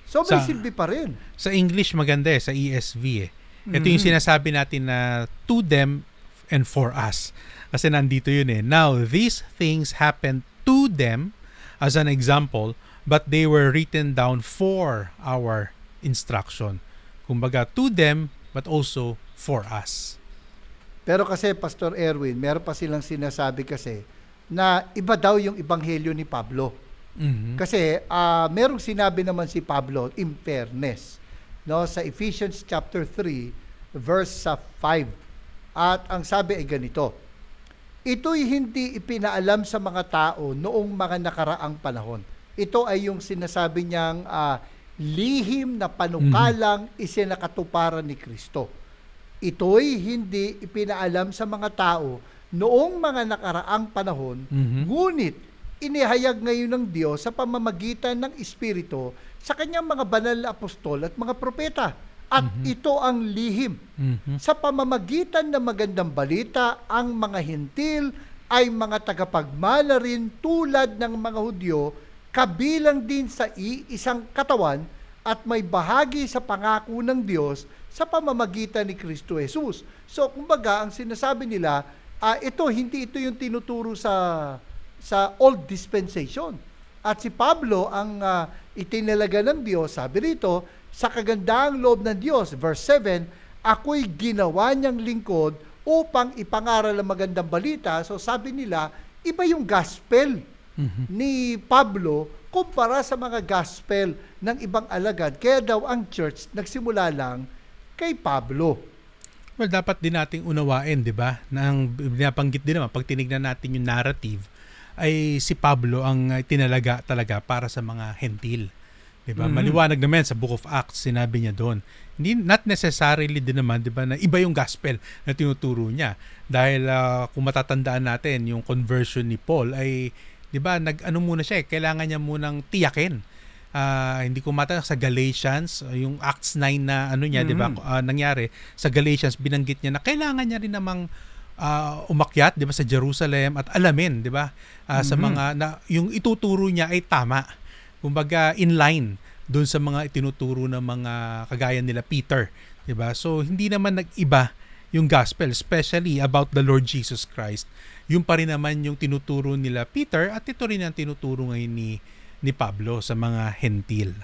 So may silbi pa rin. Sa English maganda sa ESV Ito yung sinasabi natin na to them and for us. Kasi nandito yun Now, these things happened to them as an example, but they were written down for our instruction. Kumbaga, to them, but also for us. Pero kasi, Pastor Erwin, meron pa silang sinasabi kasi na iba daw yung ebanghelyo ni Pablo. Kasi merong sinabi naman si Pablo in fairness, no, sa Ephesians chapter 3 verse 5. At ang sabi ay ganito, ito'y hindi ipinaalam sa mga tao noong mga nakaraang panahon. Ito ay yung sinasabi niyang lihim na panukalang isinakatuparan ni Kristo. Ito'y hindi ipinaalam sa mga tao noong mga nakaraang panahon, ngunit inihayag ngayon ng Diyos sa pamamagitan ng Espiritu sa kanyang mga banal na apostol at mga propeta. At ito ang lihim. Sa pamamagitan ng magandang balita, ang mga hintil ay mga tagapagmana rin tulad ng mga Hudyo, kabilang din sa iisang katawan at may bahagi sa pangako ng Diyos sa pamamagitan ni Kristo Jesus. So, kumbaga, ang sinasabi nila, hindi ito yung tinuturo sa old dispensation. At si Pablo, ang itinalaga ng Diyos, sabi rito, sa kagandaang loob ng Diyos, verse 7, ako'y ginawa niyang lingkod upang ipangaral ang magandang balita. So sabi nila, iba yung gospel ni Pablo kumpara sa mga gospel ng ibang alagad. Kaya daw ang church nagsimula lang kay Pablo. Well, dapat din nating unawain, di ba? Nang binabanggit din naman, pag tinignan natin yung narrative, ay si Pablo ang tinalaga talaga para sa mga hentil. Di ba? Maliwanag naman sa Book of Acts, sinabi niya doon. Not necessarily din naman, di ba, na iba yung gospel na tinuturo niya. Dahil kung matatandaan natin, yung conversion ni Paul ay, di ba, nag-ano muna siya, kailangan niya munang tiyakin. Hindi ko matanda sa Galatians, yung Acts 9 na ano niya, di ba, nangyari sa Galatians, binanggit niya na kailangan niya rin namang umakyat, di ba, sa Jerusalem at alamin, di ba, sa mga yung ituturo niya ay tama. Kumbaga in line doon sa mga itinuturo ng mga kagaya nila Peter, di ba? So hindi naman nag-iba yung gospel, especially about the Lord Jesus Christ. Yung pa rin naman yung tinuturo nila Peter at ito rin ang tinuturo ngayon ni Pablo sa mga hentil.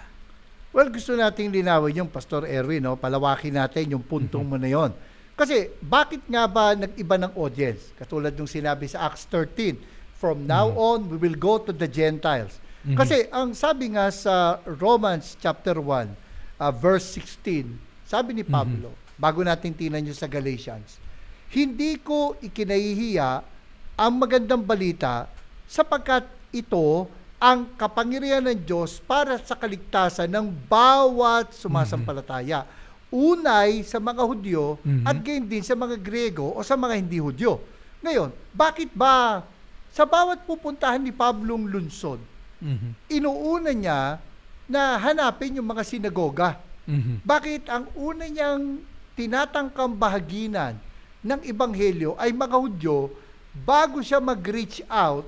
Well, gusto nating linawin yung Pastor Erwin, no? Palawakin natin yung puntong mo na yon. Kasi bakit nga ba nag-iba ng audience? Katulad nung sinabi sa Acts 13, from now on, we will go to the Gentiles. Kasi ang sabi nga sa Romans chapter 1, verse 16, sabi ni Pablo, bago natin tingnan yung sa Galatians, hindi ko ikinahihiya ang magandang balita sapagkat ito ang kapangyarihan ng Diyos para sa kaligtasan ng bawat sumasampalataya. Unay sa mga Hudyo at gayon din sa mga Grego o sa mga hindi Hudyo. Ngayon, bakit ba sa bawat pupuntahan ni Pablong lungsod, inuuna niya na hanapin yung mga sinagoga? Bakit ang una niyang tinatangkang bahaginan ng Ebanghelyo ay mga Hudyo bago siya mag-reach out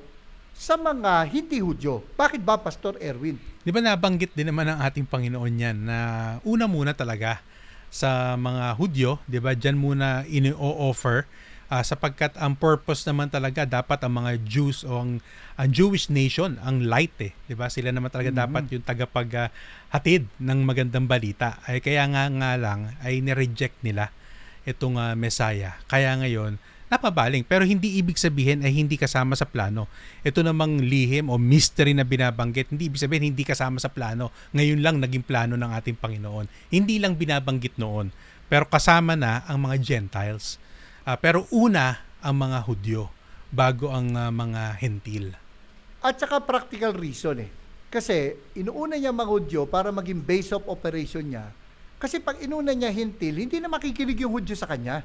sa mga hindi Hudyo? Bakit ba, Pastor Erwin? Di ba nabanggit din naman ng ating Panginoon yan na una muna talaga sa mga Hudyo, di ba? Diyan muna ini-offer sapagkat ang purpose naman talaga dapat ang mga Jews o ang Jewish nation, ang light di ba? Sila naman talaga dapat yung tagapaghatid ng magandang balita. Ay kaya nga lang ay ni-reject nila itong Messiah. Kaya ngayon napabaling, pero hindi ibig sabihin ay hindi kasama sa plano. Ito namang lihim o mystery na binabanggit, hindi ibig sabihin hindi kasama sa plano. Ngayon lang naging plano ng ating Panginoon. Hindi lang binabanggit noon, pero kasama na ang mga Gentiles. Pero una ang mga Hudyo bago ang mga Hentil. At saka practical reason Kasi inuuna niya mga Hudyo para maging base of operation niya. Kasi pag inuna niya Hentil, hindi na makikinig yung Hudyo sa kanya.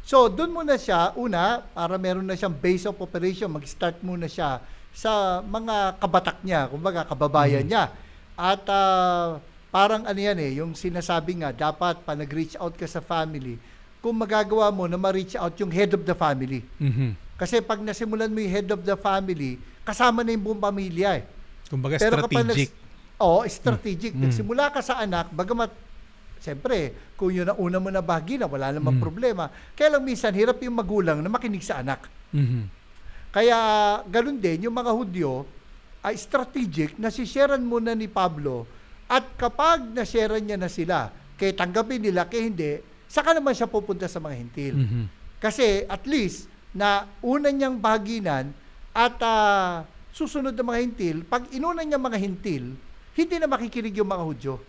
So, doon muna siya, una, para meron na siyang base of operation, mag-start muna siya sa mga kabatak niya, kumbaga kababayan niya. At parang ano yan yung sinasabi nga, dapat pa nag-reach out ka sa family, kung magagawa mo na ma-reach out yung head of the family. Kasi pag nasimulan mo yung head of the family, kasama na yung buong pamilya Kumbaga Pero strategic. Strategic. Nagsimula ka sa anak, bagamat siyempre, kung yun ang una mo na bahagi na, wala namang problema. Kaya lang minsan, hirap yung magulang na makinig sa anak. Kaya, ganun din, yung mga Hudyo, ay strategic na sisharean muna ni Pablo at kapag nasharean niya na sila, kaya tanggapin nila, kaya hindi, saka naman siya pupunta sa mga Hentil. Kasi at least, na una niyang bahaginan at susunod ng mga Hentil, pag inuna niya mga Hentil, hindi na makikinig yung mga Hudyo.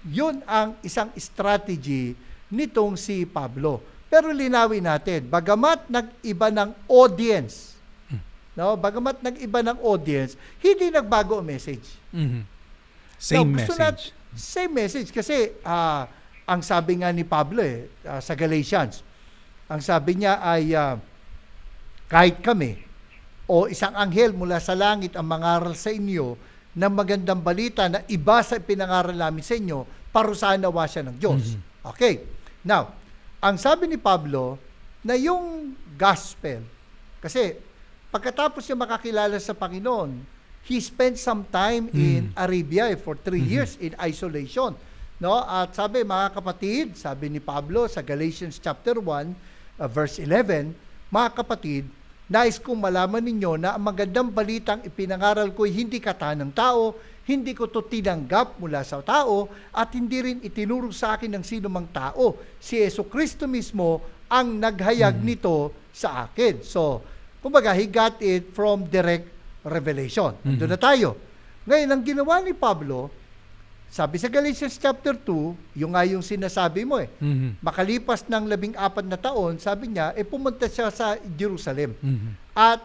Yun ang isang strategy nitong si Pablo. Pero linawin natin, bagamat nag-iba ng audience, bagamat nag-iba ng audience, hindi nagbago ang message. Same message. Same message kasi ang sabi nga ni Pablo sa Galatians, ang sabi niya ay kahit kami o isang anghel mula sa langit ang mangaral sa inyo ng magandang balita na iba sa pinangaral namin sa inyo, parusahan nawa siya ng Diyos. Okay. Now, ang sabi ni Pablo na yung gospel, kasi pagkatapos niya makakilala sa Panginoon, he spent some time in Arabia for 3 years in isolation. At sabi, mga kapatid, sabi ni Pablo sa Galatians chapter 1, verse 11, mga kapatid, nais kong malaman ninyo na ang magandang balitang ipinangaral ko ay hindi kata ng tao, hindi ko to tinanggap mula sa tao, at hindi rin itinuro sa akin ng sino mang tao. Si Jesucristo mismo ang naghayag nito sa akin. So, kumbaga, he got it from direct revelation. Nandun na tayo. Ngayon, ang ginawa ni Pablo, sabi sa Galatians chapter 2, yung nga yung sinasabi mo makalipas ng 14 na taon, sabi niya, pumunta siya sa Jerusalem. At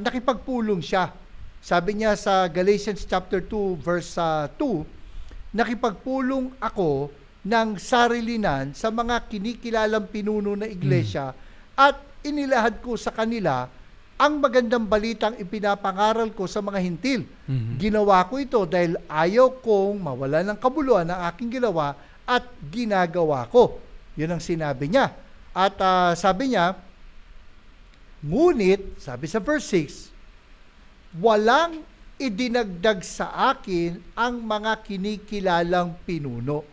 nakipagpulong siya. Sabi niya sa Galatians chapter 2, verse 2, nakipagpulong ako ng sarilinan sa mga kinikilalang pinuno na iglesia at inilahad ko sa kanila ang magandang balitang ipinapangaral ko sa mga hintil. Ginawa ko ito dahil ayaw kong mawala ng kabuluhan ng aking ginawa at ginagawa ko. Yun ang sinabi niya. At sabi niya, ngunit, sabi sa verse 6, walang idinagdag sa akin ang mga kinikilalang pinuno.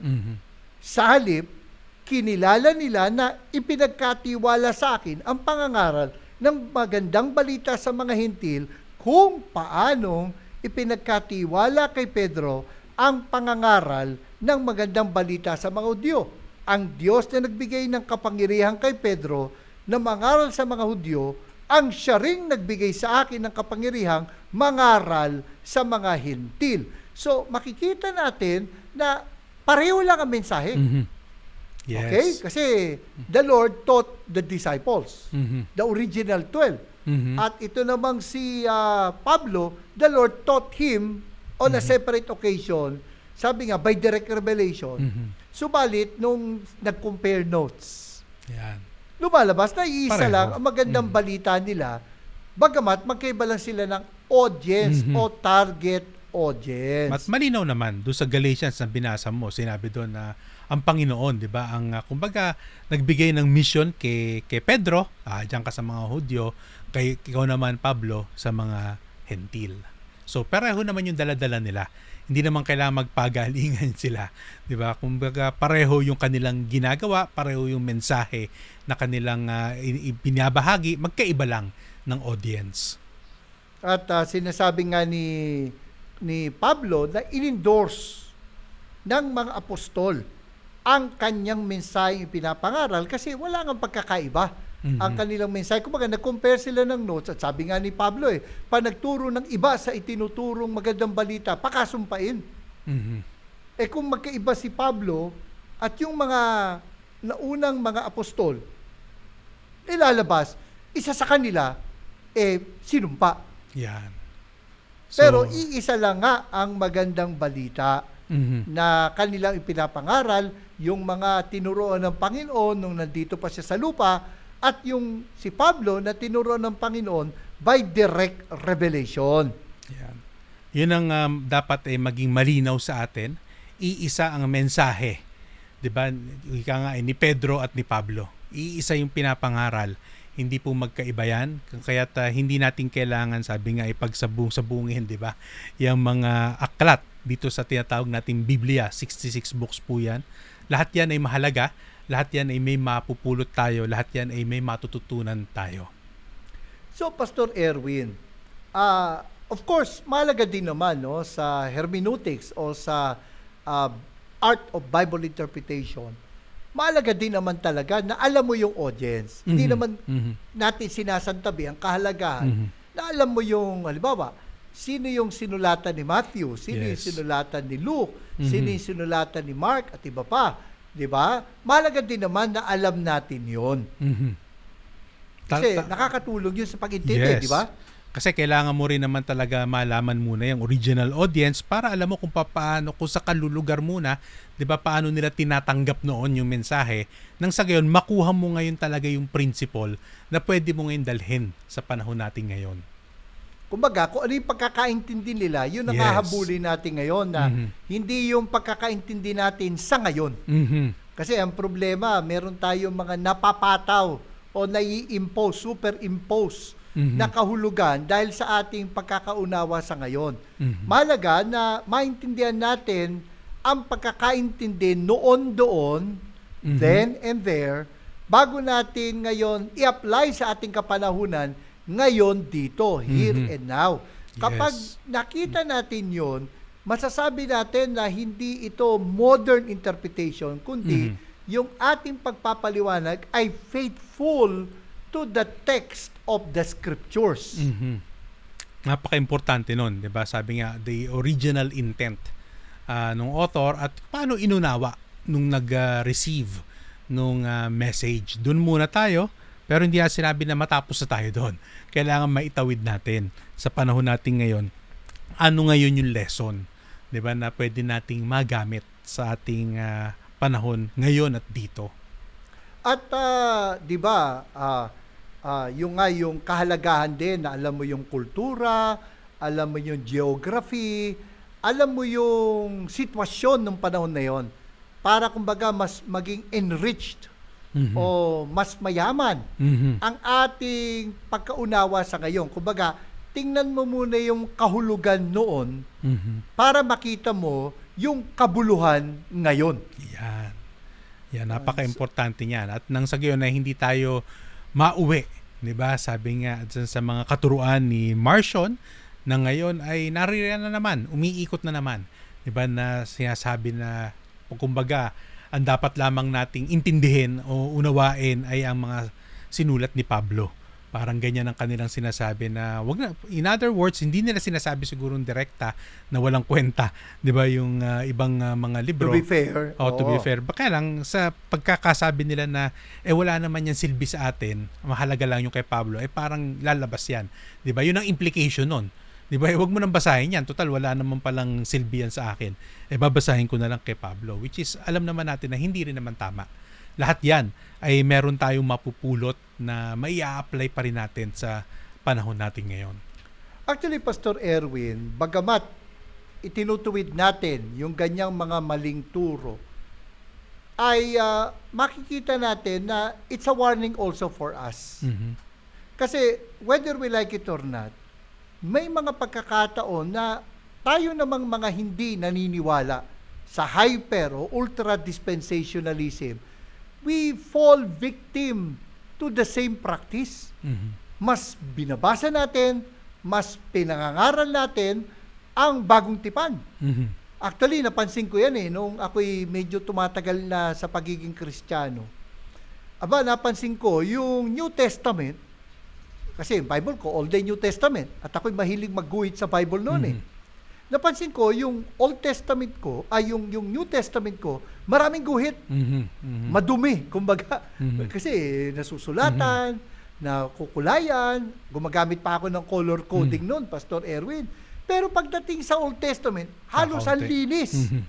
Sa halip, kinilala nila na ipinagkatiwala sa akin ang pangangaral ng magandang balita sa mga hintil kung paanong ipinagkatiwala kay Pedro ang pangangaral ng magandang balita sa mga Hudyo. Ang Diyos na nagbigay ng kapangyarihan kay Pedro na mangaral sa mga Hudyo, ang siya ring nagbigay sa akin ng kapangyarihang mangaral sa mga Hentil. So, makikita natin na pareho lang ang mensahe. Mhm. Yes. Okay? Kasi the Lord taught the disciples, Mhm. the original 12. Mhm. At ito namang si Pablo, the Lord taught him on a separate occasion, sabi nga, by direct revelation. Mhm. Subalit, nung nag-compare notes, Yan. lumalabas na iisa Pareho. lang ang magandang balita nila, bagamat magkaiba lang sila ng audience Mhm. o target audience. Mas malinaw naman doon sa Galatians na binasa mo, sinabi doon na ang Panginoon, 'di ba? Ang kumbaga nagbigay ng mission kay Pedro, diyan ka sa mga Hudyo, kay ikaw naman Pablo sa mga Hentil. So pareho naman yung dala-dala nila. Hindi naman kailangan magpagalingan sila, 'di ba? Kumbaga pareho yung kanilang ginagawa, pareho yung mensahe na kanilang binabahagi, magkaiba lang ng audience. At sinasabi nga ni Pablo na in-endorse ng mga apostol ang kanyang mensahe pinapangaral kasi wala ngang pagkakaiba. Mhm. Ang kanilang mensahe, kumbaga nag-compare sila ng notes at sabi nga ni Pablo pa nagturo ng iba sa itinuturong magandang balita, pakasumpain. Mhm. Kung magkaiba si Pablo at yung mga naunang mga apostol, ilalabas, isa sa kanila, sinumpa. Yan. Pero iisa lang nga ang magandang balita Mhm. na kanilang ipinapangaral, yung mga tinuruan ng Panginoon nung nandito pa siya sa lupa, at yung si Pablo na tinuruan ng Panginoon by direct revelation. Yan. Yun ang dapat maging malinaw sa atin. Iisa ang mensahe. 'Di ba? Ika nga ni Pedro at ni Pablo. Iisa yung pinapangaral. Hindi po magkaiba yan. Kaya't hindi natin kailangan, sabi nga, ipagsabung-sabungin, 'di ba? Yung mga aklat dito sa tinatawag nating Biblia, 66 books po yan. Lahat yan ay mahalaga. Lahat yan ay may mapupulot tayo. Lahat yan ay may matututunan tayo. So, Pastor Erwin, of course, mahalaga din naman sa hermeneutics o sa art of Bible interpretation, mahalaga din naman talaga na alam mo yung audience. Hindi naman natin sinasantabi ang kahalagahan na alam mo yung, halimbawa, sino yung sinulatan ni Matthew, sino yung sinulatan ni Luke, sino yung sinulatan ni Mark at iba pa. 'Di ba? Mahalaga din naman na alam natin 'yon. Kasi nakakatulong 'yun sa pag-intindi, 'di ba? Kasi kailangan mo rin naman talaga malaman muna yung original audience para alam mo kung paano, kung sa kalulugar muna, 'di ba, paano nila tinatanggap noon yung mensahe, nang sa gayon makuha mo ngayon talaga yung principle na pwede mo ngayon dalhin sa panahon natin ngayon. Kumbaga, kung ano yung pagkakaintindi nila, yun ang hahabulin natin ngayon na hindi yung pagkakaintindi natin sa ngayon. Kasi ang problema, meron tayong mga napapataw o nai-impose, superimpose na kahulugan dahil sa ating pagkakaunawa sa ngayon. Mahalaga na maintindihan natin ang pagkakaintindi noon doon, then and there, bago natin ngayon i-apply sa ating kapanahunan ngayon dito, here and now. Kapag nakita natin yon, masasabi natin na hindi ito modern interpretation, kundi yung ating pagpapaliwanag ay faithful to the text of the scriptures. Napaka-importante nun, 'di ba? Sabi nga, the original intent nung author at paano inunawa nung nag-receive nung message. Doon muna tayo. Pero hindi na sinabi na matapos na tayo doon. Kailangan maitawid natin sa panahon natin ngayon. Ano ngayon yung lesson, 'di ba, na pwede nating magamit sa ating panahon ngayon at dito. At 'di ba, yung kahalagahan din na alam mo yung kultura, alam mo yung geography, alam mo yung sitwasyon ng panahon na yon para kumbaga mas maging enriched o mas mayaman ang ating pagkaunawa sa ngayon. Kumbaga, tingnan mo muna yung kahulugan noon para makita mo yung kabuluhan ngayon. Yan, napaka-importante niyan. At nang sa gayon na hindi tayo mauwi, 'di ba? Sabi nga sa mga katuruan ni Marcion na ngayon ay naririyan na naman, umiikot na naman. 'Di ba, na sinasabi na kumbaga ang dapat lamang nating intindihin o unawain ay ang mga sinulat ni Pablo. Parang ganyan ang kanilang sinasabi na wag na, in other words, hindi nila sinasabi siguro direkta na walang kwenta, 'di ba, yung ibang mga libro. To be fair. To be fair. Baka lang sa pagkakasabi nila na wala naman yan silbi sa atin, mahalaga lang yung kay Pablo, parang lalabas yan. 'Di ba? Yun ang implication nun. 'Di ba? Huwag mo nang basahin yan. Total wala naman palang silbi yan sa akin. Babasahin ko na lang kay Pablo, which is alam naman natin na hindi rin naman tama. Lahat yan ay meron tayong mapupulot na mai-apply pa rin natin sa panahon natin ngayon. Actually, Pastor Erwin, bagamat itinutuwid natin yung ganyang mga maling turo, ay makikita natin na it's a warning also for us. Mhm. Kasi whether we like it or not, may mga pagkakataon na tayo namang mga hindi naniniwala sa hyper o ultra dispensationalism, we fall victim to the same practice. Mhm. Mas binabasa natin, mas pinangangaral natin ang bagong tipan. Mhm. Actually, napansin ko yan nung ako'y medyo tumatagal na sa pagiging Kristiyano. Napansin ko yung New Testament, kasi yung Bible ko, all day New Testament, at ako'y mahilig magguhit sa Bible noon Napansin ko yung Old Testament ko, yung New Testament ko, maraming guhit. Mhm. Mhm. Madumi, kumbaga. Mhm. Kasi nasusulatan, nakukulayan, gumagamit pa ako ng color coding noon, Pastor Erwin. Pero pagdating sa Old Testament, halos ang Kakaunti. linis. Mhm.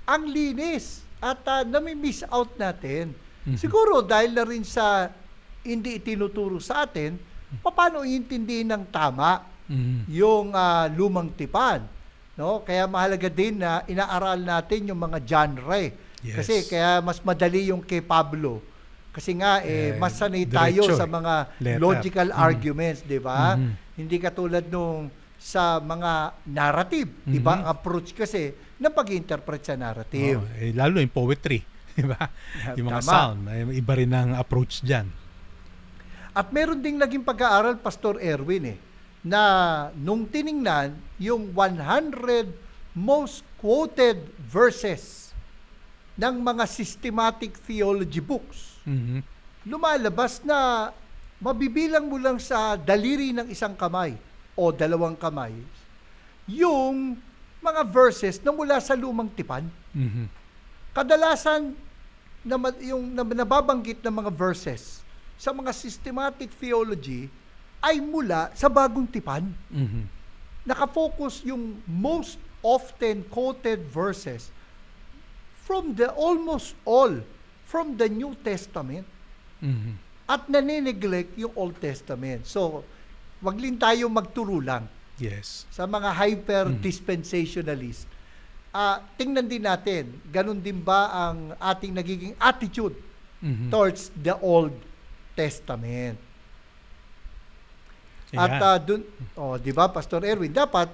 Ang linis. At nami-miss out natin. Mhm. Siguro dahil na rin sa hindi itinuturo sa atin, paano iintindihin ng tama Mhm. yung lumang tipan. No? Kaya mahalaga din na inaaral natin yung mga genre. Yes. Kasi kaya mas madali yung kay Pablo. Kasi nga mas sanay tayo diretso sa mga letter. logical arguments, 'di ba? Mhm. Hindi katulad nung sa mga narrative, Mhm. iba ang approach kasi ng pag-interpret sa narrative. Lalo yung poetry, 'di ba? Yung mga Tama. psalm, iba rin ang approach diyan. At meron ding naging pag-aaral, Pastor Erwin, na nung tiningnan yung 100 most quoted verses ng mga systematic theology books, Mhm. lumalabas na mabibilang mo lang sa daliri ng isang kamay o dalawang kamay yung mga verses na mula sa lumang tipan. Mhm. Kadalasan yung nababanggit ng mga verses sa mga systematic theology ay mula sa bagong tipan. Mhm. Nakafocus yung most often quoted verses from almost all from the New Testament Mhm. at nanineglect yung Old Testament. So, wag din tayo magturo lang Yes. sa mga hyper-dispensationalist. Tingnan din natin, ganun din ba ang ating nagiging attitude Mhm. towards the Old Testament? Ayan. At dun, di ba, Pastor Erwin, dapat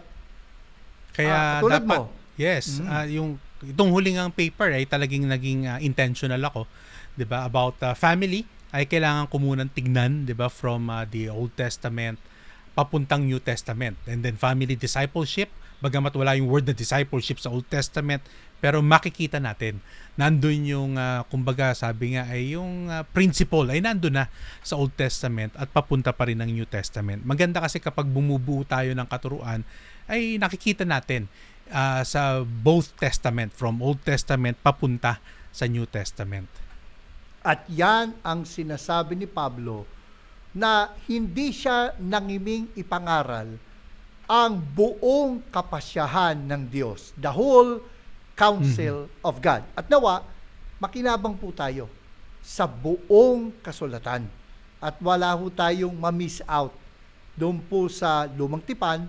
Kaya tulad dapat, mo. yes, yung itong huling ang paper ay talagang naging intentional ako, 'di ba, about family ay kailangan ko munang tignan, 'di ba, from the Old Testament papuntang New Testament. And then family discipleship, bagamat wala yung word na discipleship sa Old Testament, pero makikita natin nandun yung kumbaga sabi nga ay yung principle ay nandun na sa Old Testament at papunta pa rin ng New Testament. Maganda kasi kapag bumubuo tayo ng katuruan ay nakikita natin sa both Testament, from Old Testament papunta sa New Testament. At yan ang sinasabi ni Pablo na hindi siya nangiming ipangaral ang buong kapasyahan ng Diyos, the whole counsel of God. At nawa, makinabang po tayo sa buong kasulatan at wala ho tayong ma-miss out doon po sa lumang tipan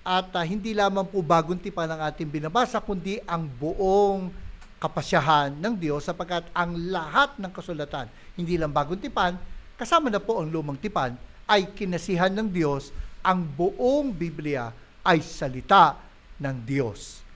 at hindi lamang po bagong tipan ang ating binabasa kundi ang buong kapasyahan ng Diyos sapagkat ang lahat ng kasulatan, hindi lang bagong tipan, kasama na po ang lumang tipan, ay kinasihan ng Diyos. Ang buong Biblia ay salita ng Diyos.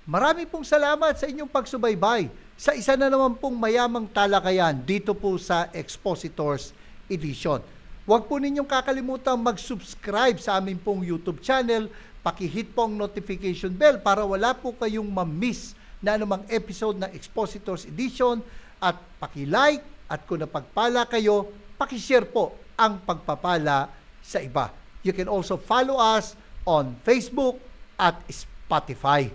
Marami pong salamat sa inyong pagsubaybay sa isa na naman pong mayamang talakayan dito po sa Expositors Edition. Huwag po ninyong kakalimutan mag-subscribe sa aming pong YouTube channel, Paki-hit po ang notification bell para wala po kayong ma-miss na anumang episode ng Expositors Edition, at paki-like, at kung napagpala kayo, paki-share po ang pagpapala sa iba. You can also follow us on Facebook at Spotify.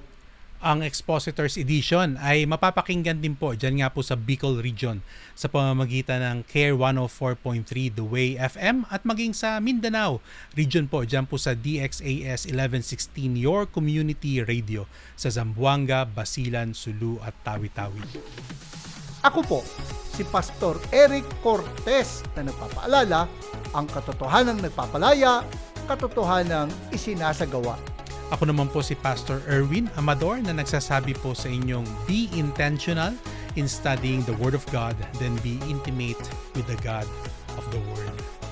Ang Expositors Edition ay mapapakinggan din po dyan nga po sa Bicol Region sa pamamagitan ng Care 104.3 The Way FM at maging sa Mindanao Region po dyan po sa DXAS 1116 Your Community Radio sa Zamboanga, Basilan, Sulu at Tawi-Tawi. Ako po, si Pastor Eric Cortez na nagpapaalala, ang katotohanang nagpapalaya, katotohanang isinasagawa. Ako naman po si Pastor Erwin Amador na nagsasabi po sa inyong be intentional in studying the Word of God, then be intimate with the God of the Word.